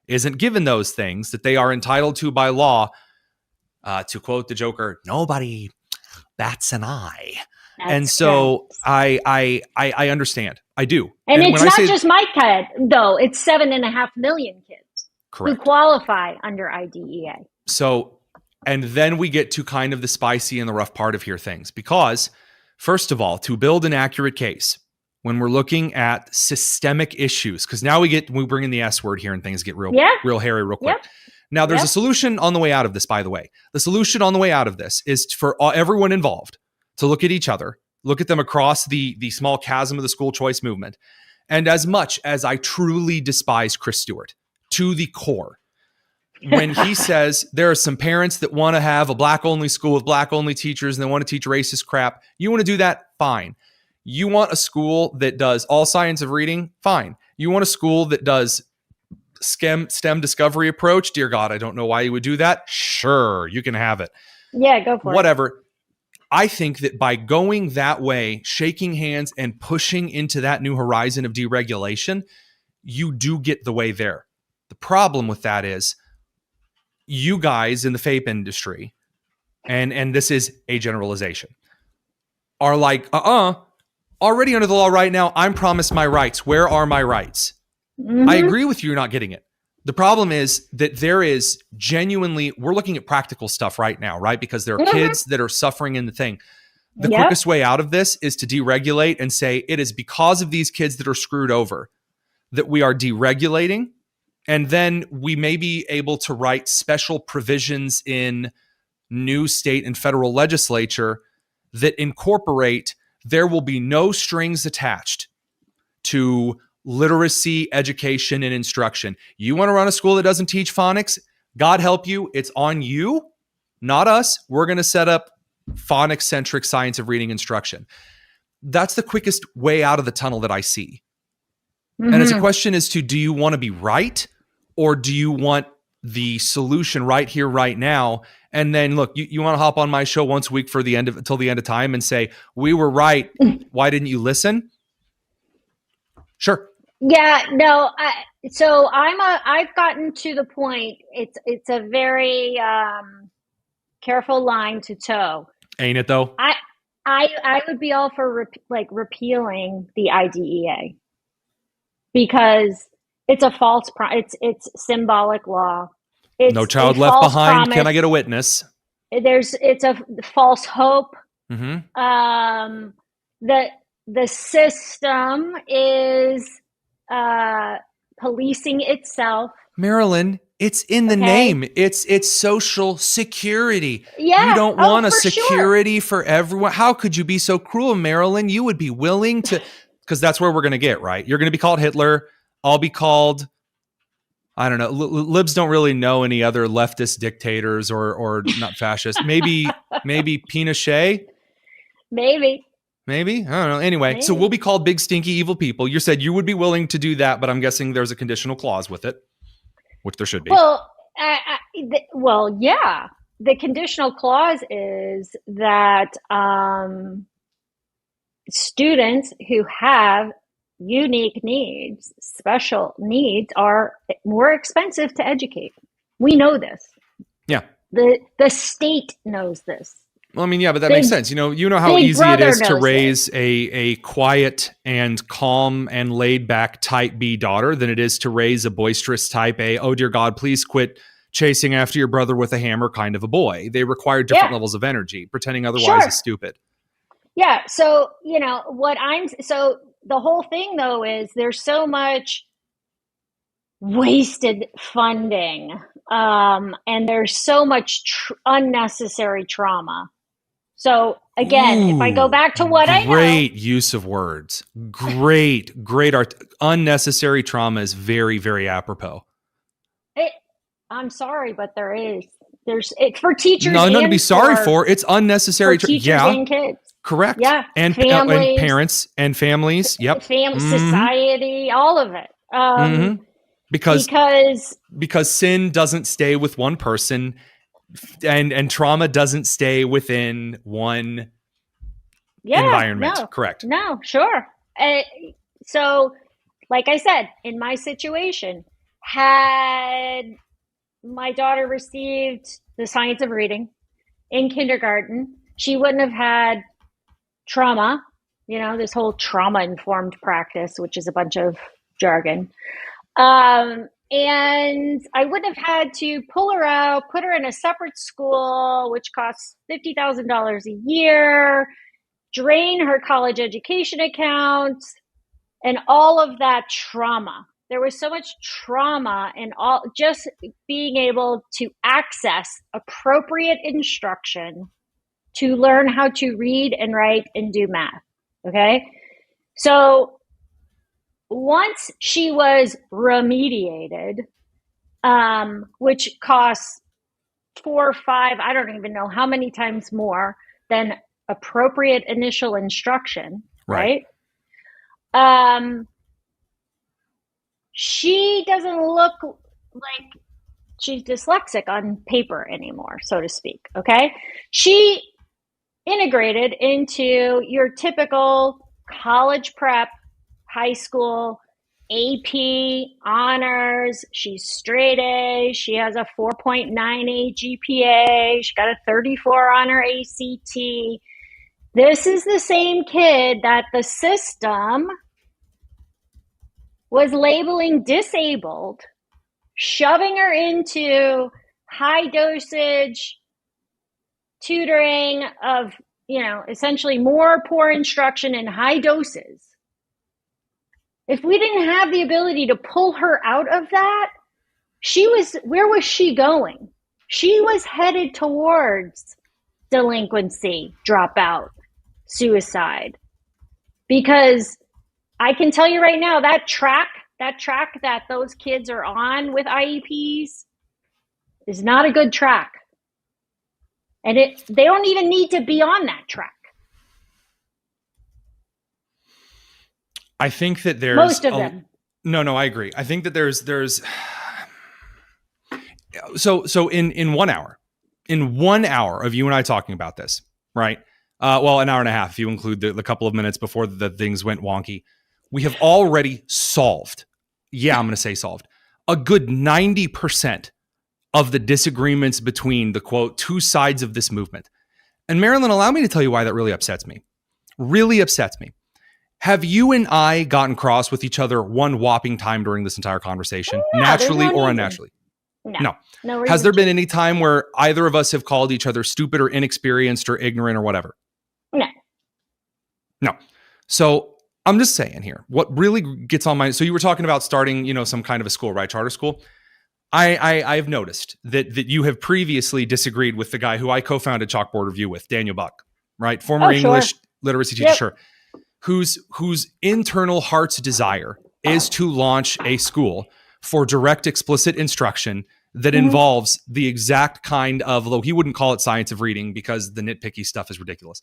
S1: isn't given those things that they are entitled to by law, to quote the Joker, nobody bats an eye. And so I understand. I do.
S2: And it's not just my kid, though. It's 7.5 million kids who qualify under IDEA.
S1: So, and then we get to kind of the spicy and the rough part of here things. Because, first of all, to build an accurate case, when we're looking at systemic issues, because now we bring in the S word here and things get real hairy real quick. Now, there's a solution on the way out of this, by the way. The solution on the way out of this is for everyone involved to look at each other, look at them across the small chasm of the school choice movement. And as much as I truly despise Chris Stewart to the core, when he says there are some parents that want to have a black-only school with black-only teachers and they want to teach racist crap, you want to do that? Fine. You want a school that does all science of reading? Fine. You want a school that does STEM discovery approach? Dear God, I don't know why you would do that. Sure, you can have it.
S2: Yeah, go for it.
S1: Whatever. I think that by going that way, shaking hands and pushing into that new horizon of deregulation, you do get the way there. The problem with that is you guys in the FAPE industry, and this is a generalization, are like, already under the law right now, I'm promised my rights. Where are my rights? I agree with you, you're not getting it. The problem is that there is genuinely, we're looking at practical stuff right now, right? Because there are kids that are suffering in the thing. The quickest way out of this is to deregulate and say it is because of these kids that are screwed over that we are deregulating. And then we may be able to write special provisions in new state and federal legislature that incorporate, there will be no strings attached to literacy, education, and instruction. You want to run a school that doesn't teach phonics? God help you. It's on you, not us. We're going to set up phonics-centric science of reading instruction. That's the quickest way out of the tunnel that I see. And it's a question as to, do you want to be right, or do you want the solution right here, right now? And then look, you want to hop on my show once a week for the end of, until the end of time and say, we were right. Why didn't you listen? Sure.
S2: Yeah, no. I've gotten to the point. It's a very careful line to toe.
S1: Ain't it though?
S2: I would be all for repealing the IDEA, because it's a false it's symbolic law. It's
S1: no child left behind. Promise. Can I get a witness?
S2: It's a false hope. The system is policing itself.
S1: Marilyn, it's in the name. It's social security.
S2: Yeah.
S1: You don't want a security for everyone. How could you be so cruel, Marilyn? You would be willing to, because that's where we're going to get, right? You're going to be called Hitler. I'll be called, I don't know. Libs don't really know any other leftist dictators or not fascist. Maybe Pinochet.
S2: Maybe.
S1: I don't know. Anyway, so we'll be called big, stinky, evil people. You said you would be willing to do that, but I'm guessing there's a conditional clause with it, which there should be.
S2: Well, yeah. The conditional clause is that students who have unique needs, special needs, are more expensive to educate. We know this.
S1: Yeah.
S2: The state knows this.
S1: Well, I mean, yeah, but that makes sense. You know how easy it is to raise a quiet and calm and laid back type B daughter than it is to raise a boisterous type A, oh dear God, please quit chasing after your brother with a hammer kind of a boy. They require different levels of energy. Pretending otherwise is stupid.
S2: Yeah. So, the whole thing though is there's so much wasted funding, and there's so much unnecessary trauma. So again, if I go back to what I know.
S1: Great use of words. Great art. Unnecessary trauma is very, very apropos.
S2: I'm sorry, but there's for teachers.
S1: Nothing to be sorry for. It's unnecessary.
S2: For teachers and kids.
S1: Correct.
S2: Yeah.
S1: And parents and families. Yep.
S2: Society, all of it.
S1: Because sin doesn't stay with one person. And trauma doesn't stay within one environment.
S2: No,
S1: correct.
S2: No, sure. So, like I said, in my situation, had my daughter received the science of reading in kindergarten, she wouldn't have had trauma, this whole trauma-informed practice, which is a bunch of jargon. And I wouldn't have had to pull her out, put her in a separate school, which costs $50,000 a year, drain her college education account, and all of that trauma. There was so much trauma in just being able to access appropriate instruction to learn how to read and write and do math. Okay. So once she was remediated, which costs 4 or 5, I don't even know how many times more than appropriate initial instruction, right? She doesn't look like she's dyslexic on paper anymore, so to speak, okay? She integrated into your typical college prep, high school, AP, honors. She's straight A. She has a 4.98 GPA. She got a 34 on her ACT. This is the same kid that the system was labeling disabled, shoving her into high dosage tutoring of, essentially more poor instruction in high doses. If we didn't have the ability to pull her out of that, where was she going? She was headed towards delinquency, dropout, suicide. Because I can tell you right now, that track that those kids are on with IEPs is not a good track. And they don't even need to be on that track.
S1: I think that there's
S2: most of them.
S1: No, I agree. I think that there's so in 1 hour, of you and I talking about this, right? Well, an hour and a half if you include the couple of minutes before the things went wonky, we have already solved. Yeah, I'm going to say solved a good 90% of the disagreements between the quote two sides of this movement. And Marilyn, allow me to tell you why that really upsets me. Really upsets me. Have you and I gotten cross with each other one whopping time during this entire conversation, naturally or unnaturally? No. Has there been any time where either of us have called each other stupid or inexperienced or ignorant or whatever? No. So I'm just saying here, what really gets on my, so you were talking about starting, some kind of a school, right? Charter school. I've noticed that you have previously disagreed with the guy who I co-founded Chalkboard Review with, Daniel Buck, right? Former English literacy teacher, sure. Whose internal heart's desire is to launch a school for direct, explicit instruction that involves the exact kind of, although he wouldn't call it science of reading because the nitpicky stuff is ridiculous.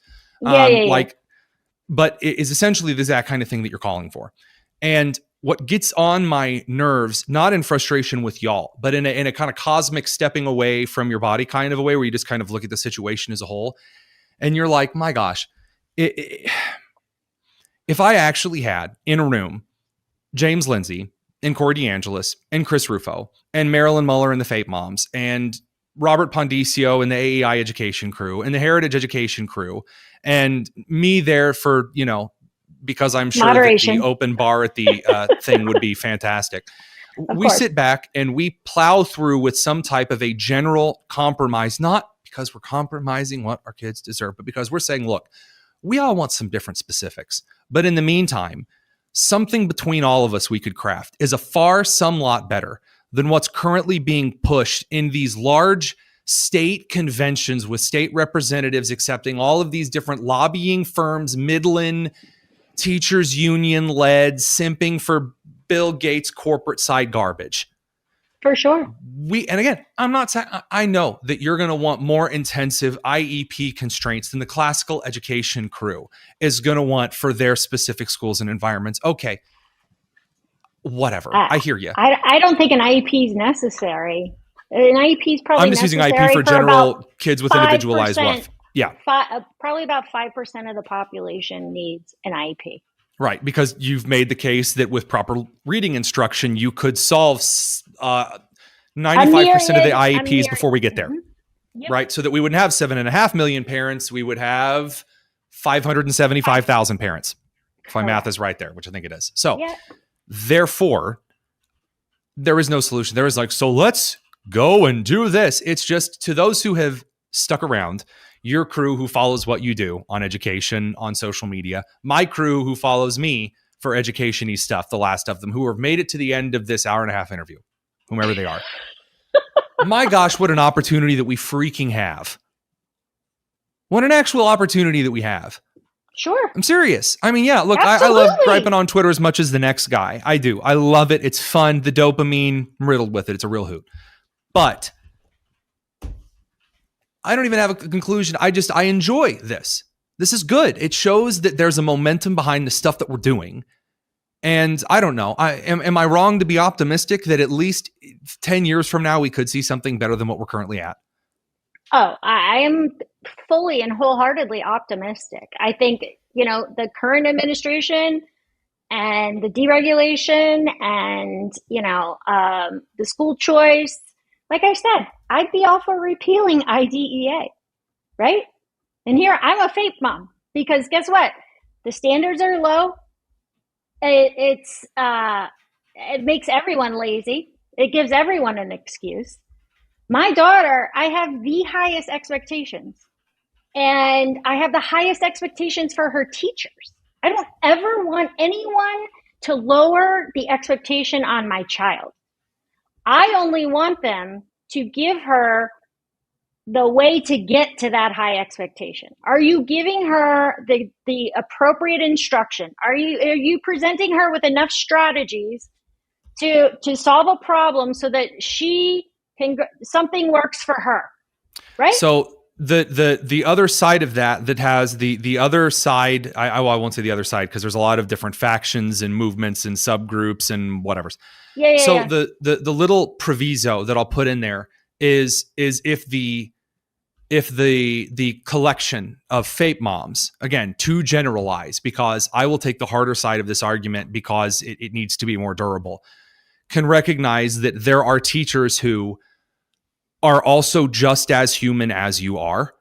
S1: But it is essentially the exact kind of thing that you're calling for. And what gets on my nerves, not in frustration with y'all, but in a kind of cosmic stepping away from your body kind of a way where you just kind of look at the situation as a whole. And you're like, my gosh, if I actually had in a room James Lindsay and Corey DeAngelis and Chris Rufo and Marilyn Muller and the FAPE moms and Robert Pondicio and the AEI education crew and the Heritage education crew and me there for, because I'm sure that the open bar at the thing would be fantastic. We sit back and we plow through with some type of a general compromise, not because we're compromising what our kids deserve, but because we're saying, look, we all want some different specifics. But in the meantime, something between all of us we could craft is some lot better than what's currently being pushed in these large state conventions with state representatives accepting all of these different lobbying firms, Midland, teachers union led, simping for Bill Gates corporate side garbage.
S2: For sure.
S1: And again, I'm not saying, I know that you're going to want more intensive IEP constraints than the classical education crew is going to want for their specific schools and environments. Okay. Whatever. I hear you.
S2: I don't think an IEP is necessary. An IEP is probably
S1: I'm just using IEP for general kids with individualized wealth. Yeah.
S2: Probably about 5% of the population needs an IEP.
S1: Right, because you've made the case that with proper reading instruction, you could solve 95% of the IEPs before we get there. Yep. Right, so that we wouldn't have 7.5 million parents, we would have 575,000 parents, if my math is right there, which I think it is. So, therefore, there is no solution. There is so let's go and do this. It's just to those who have stuck around, your crew who follows what you do on education, on social media, my crew who follows me for education-y stuff, the last of them, who have made it to the end of this hour and a half interview, whomever they are. My gosh, what an opportunity that we freaking have. What an actual opportunity that we have.
S2: Sure.
S1: I'm serious. I mean, yeah, look, I love griping on Twitter as much as the next guy. I do. I love it. It's fun. The dopamine, I'm riddled with it. It's a real hoot. But I don't even have a conclusion. I enjoy this. This is good. It shows that there's a momentum behind the stuff that we're doing. And I don't know. Am I wrong to be optimistic that at least 10 years from now, we could see something better than what we're currently at?
S2: Oh, I am fully and wholeheartedly optimistic. I think, the current administration and the deregulation and, the school choice, like I said, I'd be all for repealing IDEA, right? And here I'm a FAPE mom because guess what? The standards are low. It makes everyone lazy. It gives everyone an excuse. My daughter, I have the highest expectations. And I have the highest expectations for her teachers. I don't ever want anyone to lower the expectation on my child. I only want them to give her the way to get to that high expectation. Are you giving her the appropriate instruction? Are you presenting her with enough strategies to solve a problem so that something works for her, right?
S1: So the other side of that has the other side, I won't say the other side because there's a lot of different factions and movements and subgroups and whatever. So the little proviso that I'll put in there is if the collection of FAPE moms, again, to generalize, because I will take the harder side of this argument because it needs to be more durable, can recognize that there are teachers who are also just as human as you are.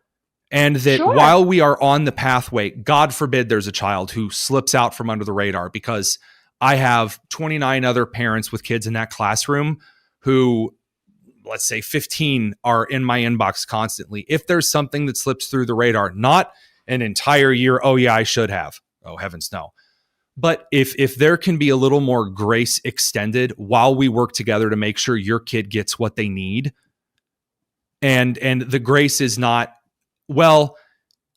S1: And that while we are on the pathway, God forbid there's a child who slips out from under the radar, because I have 29 other parents with kids in that classroom who, let's say 15, are in my inbox constantly. If there's something that slips through the radar, not an entire year, oh yeah, I should have. Oh heavens no. But if there can be a little more grace extended while we work together to make sure your kid gets what they need, and the grace is not, well,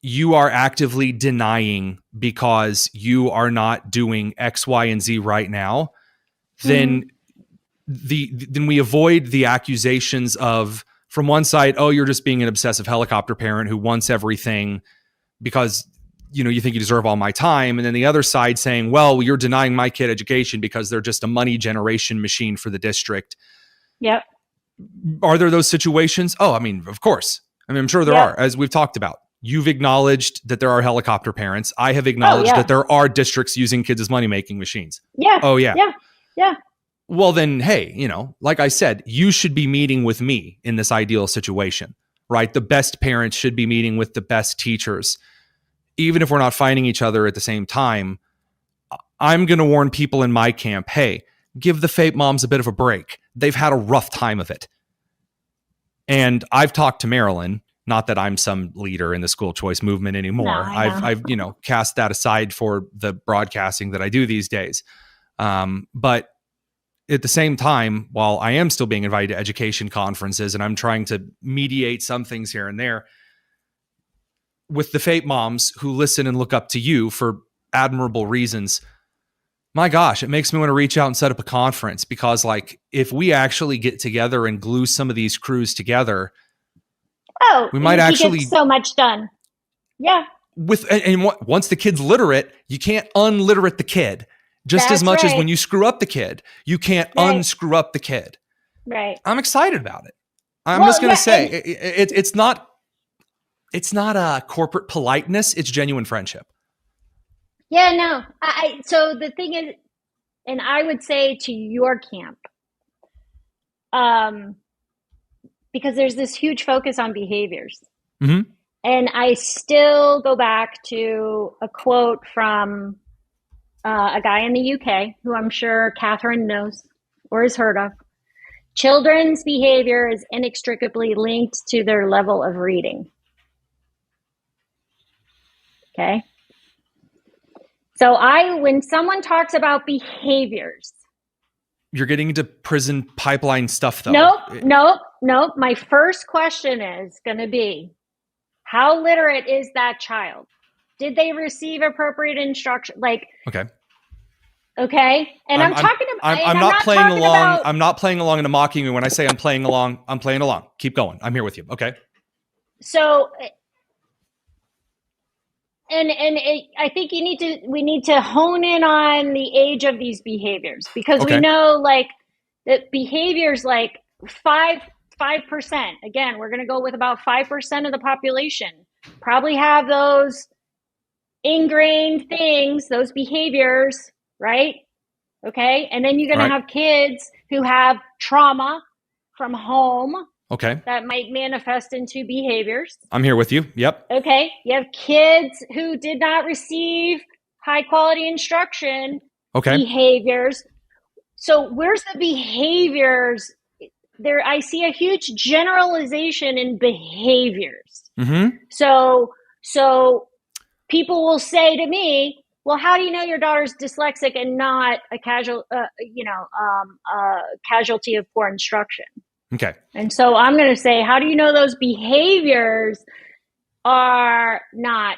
S1: you are actively denying because you are not doing X, Y, and Z right now, then then we avoid the accusations of, from one side, oh, you're just being an obsessive helicopter parent who wants everything because you think you deserve all my time. And then the other side saying, well, you're denying my kid education because they're just a money generation machine for the district.
S2: Yep.
S1: Are there those situations? Oh, I mean, of course. I mean, I'm sure there are, as we've talked about. You've acknowledged that there are helicopter parents. I have acknowledged that there are districts using kids as money-making machines.
S2: Yeah.
S1: Oh, yeah.
S2: Yeah.
S1: Well, then, hey, like I said, you should be meeting with me in this ideal situation, right? The best parents should be meeting with the best teachers. Even if we're not fighting each other at the same time, I'm going to warn people in my camp, hey, give the FAPE moms a bit of a break. They've had a rough time of it. And I've talked to Marilyn, not that I'm some leader in the school choice movement anymore.
S2: No,
S1: I've cast that aside for the broadcasting that I do these days. But at the same time, while I am still being invited to education conferences and I'm trying to mediate some things here and there, with the FAPE moms who listen and look up to you for admirable reasons, my gosh, it makes me want to reach out and set up a conference, because if we actually get together and glue some of these crews together, we might actually
S2: get so much done. Yeah.
S1: Once the kid's literate, you can't unliterate the kid. Just as much as when you screw up the kid, you can't unscrew up the kid.
S2: Right.
S1: I'm excited about it. I'm just going to say it's not a corporate politeness. It's genuine friendship.
S2: Yeah, no. So the thing is, and I would say to your camp, because there's this huge focus on behaviors.
S1: Mm-hmm.
S2: And I still go back to a quote from a guy in the UK who I'm sure Catherine knows or has heard of. Children's behavior is inextricably linked to their level of reading. Okay. So when someone talks about behaviors,
S1: you're getting into prison pipeline stuff though.
S2: Nope. My first question is going to be, how literate is that child? Did they receive appropriate instruction? Okay. And I'm not playing along.
S1: I'm not playing along and mocking you when I say I'm playing along. I'm playing along. Keep going. I'm here with you. Okay.
S2: So, I think we need to hone in on the age of these behaviors, because we know that behaviors 5%. Again, we're going to go with about 5% of the population probably have those ingrained things, those behaviors, right? Okay. And then you're going to have kids who have trauma from home.
S1: Okay.
S2: That might manifest into behaviors.
S1: I'm here with you. Yep.
S2: Okay. You have kids who did not receive high quality instruction.
S1: Okay.
S2: Behaviors. So where's the behaviors? There, I see a huge generalization in behaviors.
S1: Mm-hmm.
S2: So people will say to me, well, how do you know your daughter's dyslexic and not a casualty of poor instruction?
S1: Okay.
S2: And so I'm going to say, how do you know those behaviors are not,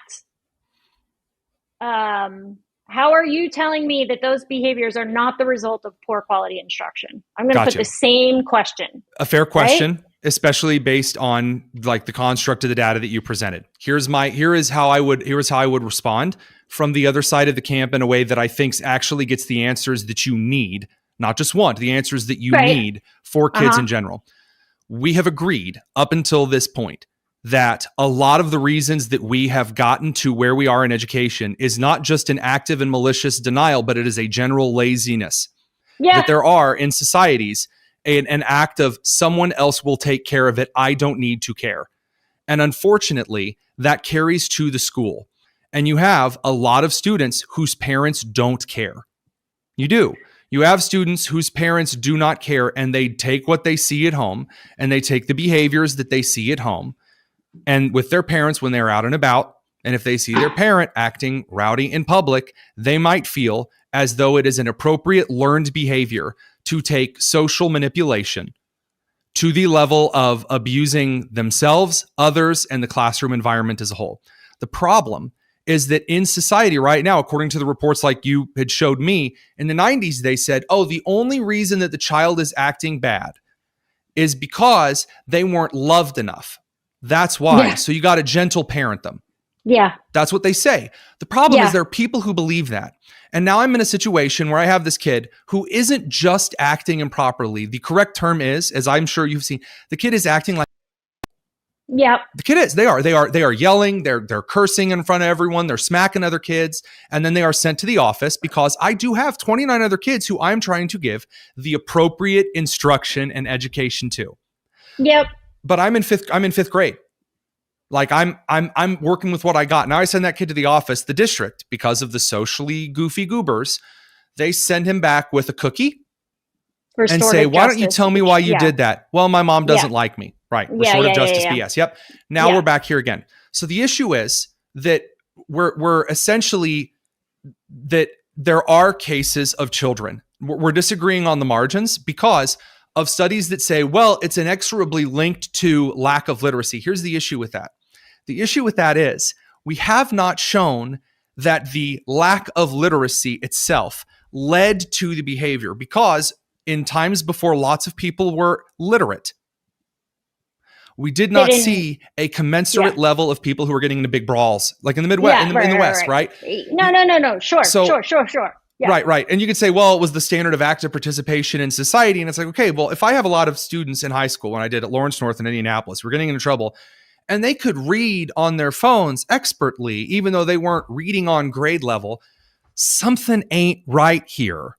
S2: how are you telling me that those behaviors are not the result of poor quality instruction? I'm going to put the same question.
S1: A fair question,
S2: right?
S1: Especially based on like the construct of the data that you presented. Here is how I would respond from the other side of the camp in a way that I think actually gets the answers that you need, not just want, the answers that you need for kids in general. We have agreed up until this point that a lot of the reasons that we have gotten to where we are in education is not just an active and malicious denial, but it is a general laziness. That there are in societies an act of someone else will take care of it. I don't need to care. And unfortunately, that carries to the school. And you have a lot of students whose parents don't care. You do. You have students whose parents do not care, and they take what they see at home and they take the behaviors that they see at home and with their parents when they're out and about. And if they see their parent acting rowdy in public, they might feel as though it is an appropriate learned behavior to take social manipulation to the level of abusing themselves, others, and the classroom environment as a whole. The problem is that in society right now, according to the reports like you had showed me, in the 90s, they said, oh, the only reason that the child is acting bad is because they weren't loved enough. That's why. Yeah. So you got to gentle parent them.
S2: Yeah.
S1: That's what they say. The problem is there are people who believe that. And now I'm in a situation where I have this kid who isn't just acting improperly. The correct term is, as I'm sure you've seen, the kid is acting like the kid is. They are yelling, they're cursing in front of everyone, they're smacking other kids, and then they are sent to the office because I do have 29 other kids who I'm trying to give the appropriate instruction and education to.
S2: Yep.
S1: But I'm in fifth grade. Like I'm working with what I got. Now I send that kid to the office, the district, because of the socially goofy goobers, they send him back with a cookie and say, why don't you tell me why you did that? Well, my mom doesn't like me. Right. Restorative justice BS. Yep. Now we're back here again. So the issue is that we're essentially that there are cases of children. We're disagreeing on the margins because of studies that say, well, it's inexorably linked to lack of literacy. Here's the issue with that. The issue with that is we have not shown that the lack of literacy itself led to the behavior, because in times before lots of people were literate, we did not see a commensurate level of people who were getting into big brawls, like in the Midwest, in the West, right?
S2: No. Sure. Yeah.
S1: Right. And you could say, well, it was the standard of active participation in society. And it's like, okay, well, if I have a lot of students in high school, when I did at Lawrence North in Indianapolis, we're getting into trouble, and they could read on their phones expertly, even though they weren't reading on grade level, something ain't right here.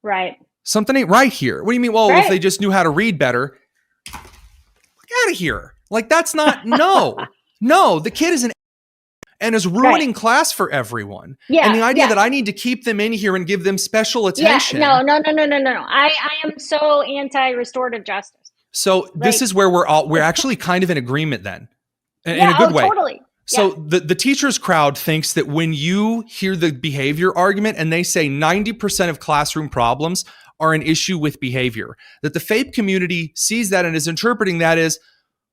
S2: Right.
S1: Something ain't right here. What do you mean? Well, if they just knew how to read better, get out of here. Like, that's not, no, the kid is and is ruining class for everyone.
S2: Yeah.
S1: And the idea that I need to keep them in here and give them special attention.
S2: Yeah. No. I am so anti-restorative justice.
S1: So this is where we're actually kind of in agreement then, in a good way.
S2: Totally.
S1: So the teachers crowd thinks that when you hear the behavior argument and they say 90% of classroom problems are an issue with behavior, that the FAPE community sees that and is interpreting that as,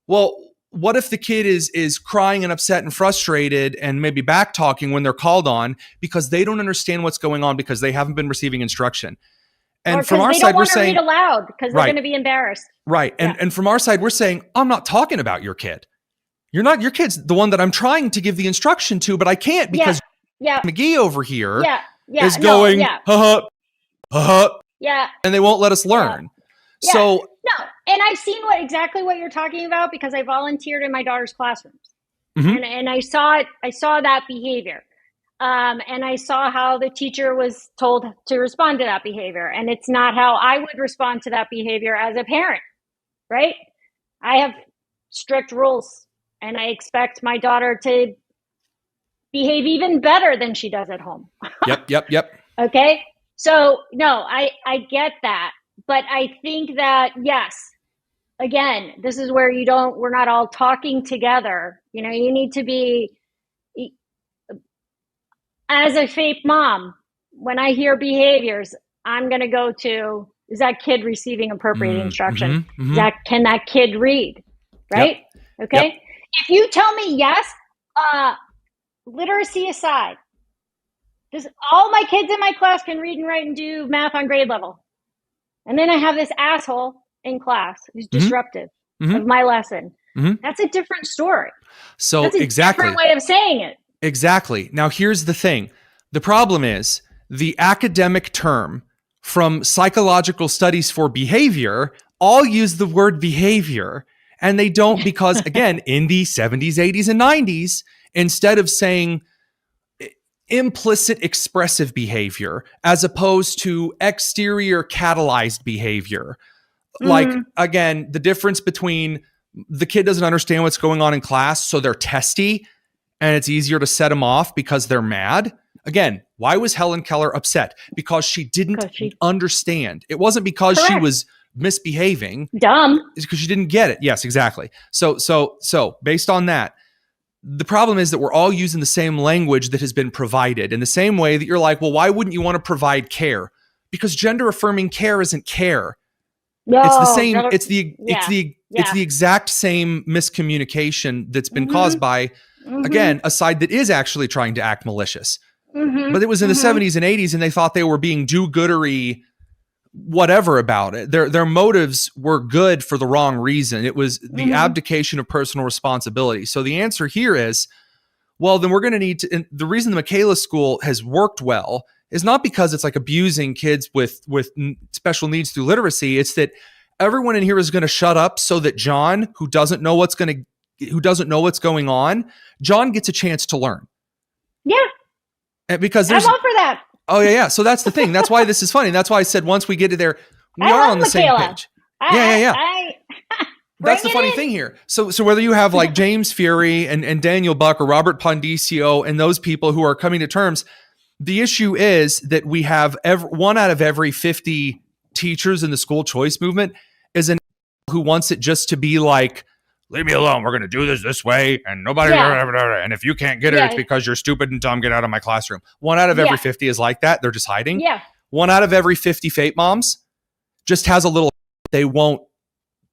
S1: well, what if the kid is crying and upset and frustrated and maybe back talking when they're called on because they don't understand what's going on because they haven't been receiving instruction. And from our side, we're saying,
S2: read aloud because they're going to be embarrassed.
S1: Right. And from our side, we're saying, I'm not talking about your kid. Your kid's the one that I'm trying to give the instruction to, but I can't because McGee over here is going, and they won't let us learn.
S2: Yeah.
S1: So
S2: no, and I've seen exactly what you're talking about because I volunteered in my daughter's classrooms, and I saw that behavior, and I saw how the teacher was told to respond to that behavior, and it's not how I would respond to that behavior as a parent, right? I have strict rules, and I expect my daughter to behave even better than she does at home.
S1: Yep.
S2: Okay. So no, I get that. But I think that, yes, again, this is where we're not all talking together. You need to be, as a FAPE mom, when I hear behaviors, I'm going to go to, is that kid receiving appropriate instruction? Can that kid read? Right?
S1: Yep.
S2: Okay.
S1: Yep.
S2: If you tell me yes, literacy aside, all my kids in my class can read and write and do math on grade level. And then I have this asshole in class who's disruptive of my lesson. That's a different story.
S1: So
S2: that's a different way of saying it.
S1: Exactly. Now, here's the thing. The problem is the academic term from psychological studies for behavior all use the word behavior, and they don't because, again, in the 70s, 80s, and 90s, instead of saying implicit expressive behavior as opposed to exterior catalyzed behavior, like, again, the difference between the kid doesn't understand what's going on in class, so they're testy, and it's easier to set them off because they're mad. Again, why was Helen Keller upset? Because she didn't understand. It wasn't because she was misbehaving.
S2: Dumb.
S1: It's because she didn't get it. Yes, exactly. So based on that, the problem is that we're all using the same language that has been provided in the same way that you're like, well, why wouldn't you want to provide care? Because gender affirming care isn't care. No, it's the same. It's the exact same miscommunication that's been caused by, again, a side that is actually trying to act malicious. But it was in the 70s and 80s, and they thought they were being do-goodery, whatever about it. Their motives were good for the wrong reason. It was the abdication of personal responsibility. So the answer here is, well, then we're going to need to. And the reason the Michaela School has worked well is not because it's like abusing kids with special needs through literacy. It's that everyone in here is going to shut up so that John, who doesn't know what's going on, John gets a chance to learn.
S2: Yeah.
S1: And because
S2: I'm all for that.
S1: Oh yeah. So that's the thing. That's why this is funny. That's why I said once we get to there, we are on the same page. That's the funny thing here. So whether you have like James Fury and Daniel Buck or Robert Pondicio and those people who are coming to terms, the issue is that we have one out of every 50 teachers in the school choice movement is an who wants it just to be like, leave me alone. We're going to do this way. And nobody, and if you can't get it, it's because you're stupid and dumb. Get out of my classroom. One out of every 50 is like that. They're just hiding.
S2: Yeah.
S1: One out of every 50 FAPE moms just has a little, they won't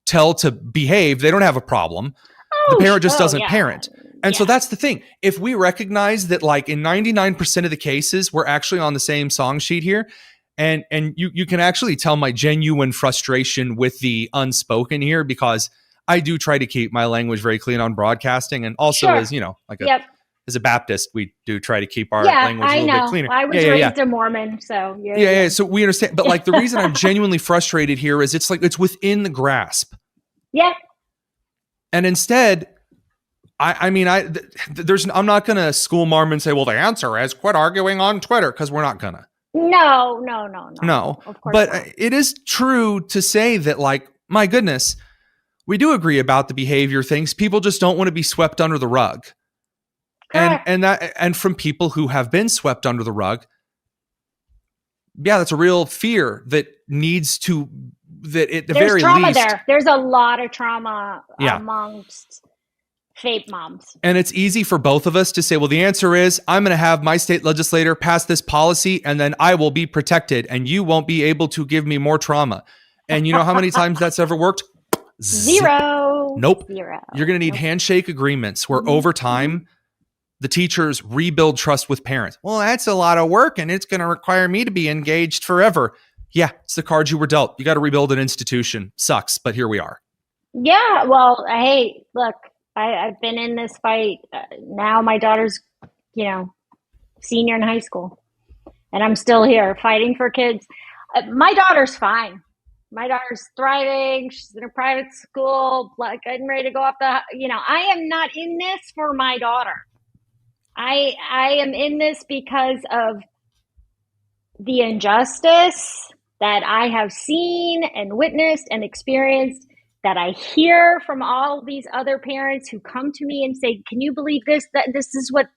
S1: tell to behave. They don't have a problem. The parent just doesn't parent. And so that's the thing. If we recognize that like in 99% of the cases, we're actually on the same song sheet here. And you can actually tell my genuine frustration with the unspoken here, because I do try to keep my language very clean on broadcasting. And also as, like as a Baptist, we do try to keep our language a little bit cleaner.
S2: I was raised a Mormon, so
S1: So we understand. But like the reason I'm genuinely frustrated here is it's like, it's within the grasp.
S2: Yeah.
S1: And instead, I'm not going to school Marm and say, well, the answer is quit arguing on Twitter, because we're not going to.
S2: No.
S1: Of course but not. It is true to say that, like, my goodness, we do agree about the behavior things. People just don't want to be swept under the rug.
S2: Correct.
S1: And from people who have been swept under the rug, that's a real fear that needs to, that at the very least. There's
S2: trauma there. There's a lot of trauma amongst FAPE moms.
S1: And it's easy for both of us to say, well, the answer is I'm going to have my state legislator pass this policy and then I will be protected and you won't be able to give me more trauma. And you know how many times that's ever worked?
S2: Zero.
S1: Nope.
S2: Zero.
S1: You're going to need handshake agreements where over time, the teachers rebuild trust with parents. Well, that's a lot of work and it's going to require me to be engaged forever. Yeah, it's the cards you were dealt. You got to rebuild an institution. Sucks, but here we are.
S2: Yeah, well, hey, look, I've been in this fight. Now my daughter's, senior in high school. And I'm still here fighting for kids. My daughter's fine. My daughter's thriving. She's in a private school, like getting ready to go off I am not in this for my daughter. I am in this because of the injustice that I have seen and witnessed and experienced, that I hear from all these other parents who come to me and say, can you believe this? That this is what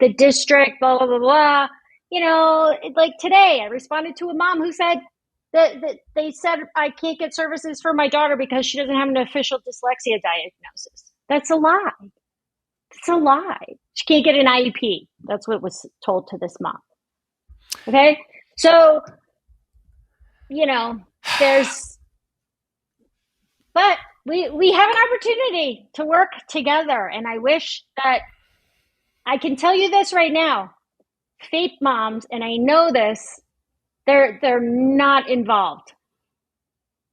S2: the district, blah, blah, blah, blah. like today, I responded to a mom who said that they said I can't get services for my daughter because she doesn't have an official dyslexia diagnosis. That's a lie. It's a lie. She can't get an IEP. That's what was told to this mom. Okay? So, but we have an opportunity to work together. And I wish that I can tell you this right now. FAPE moms, and I know this, they're not involved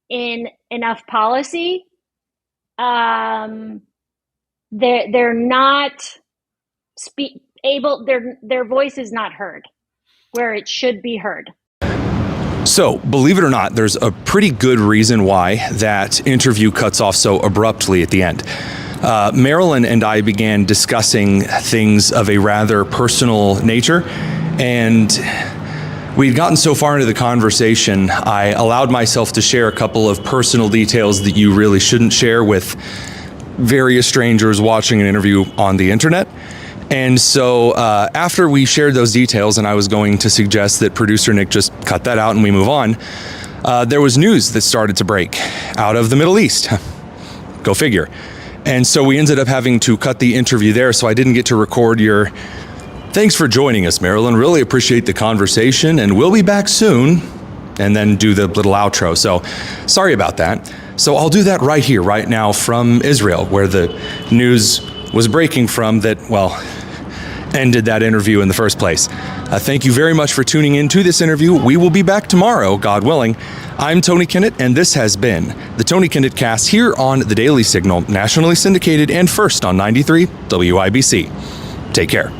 S2: in enough policy. They're not able. Their voice is not heard where it should be heard.
S1: So, believe it or not, there's a pretty good reason why that interview cuts off so abruptly at the end. Marilyn and I began discussing things of a rather personal nature, and we'd gotten so far into the conversation, I allowed myself to share a couple of personal details that you really shouldn't share with various strangers watching an interview on the internet. And so after we shared those details, and I was going to suggest that producer Nick just cut that out and we move on, there was news that started to break out of the Middle East. Go figure. And so we ended up having to cut the interview there, so I didn't get to record your thanks for joining us, Marilyn. Really appreciate the conversation, and we'll be back soon, and then do the little outro. So sorry about that. So I'll do that right here, right now from Israel, where the news was breaking from that, ended that interview in the first place. Thank you very much for tuning in to this interview. We will be back tomorrow, God willing. I'm Tony Kinnett, and this has been the Tony Kinnett Cast here on The Daily Signal, nationally syndicated and first on 93 WIBC. Take care.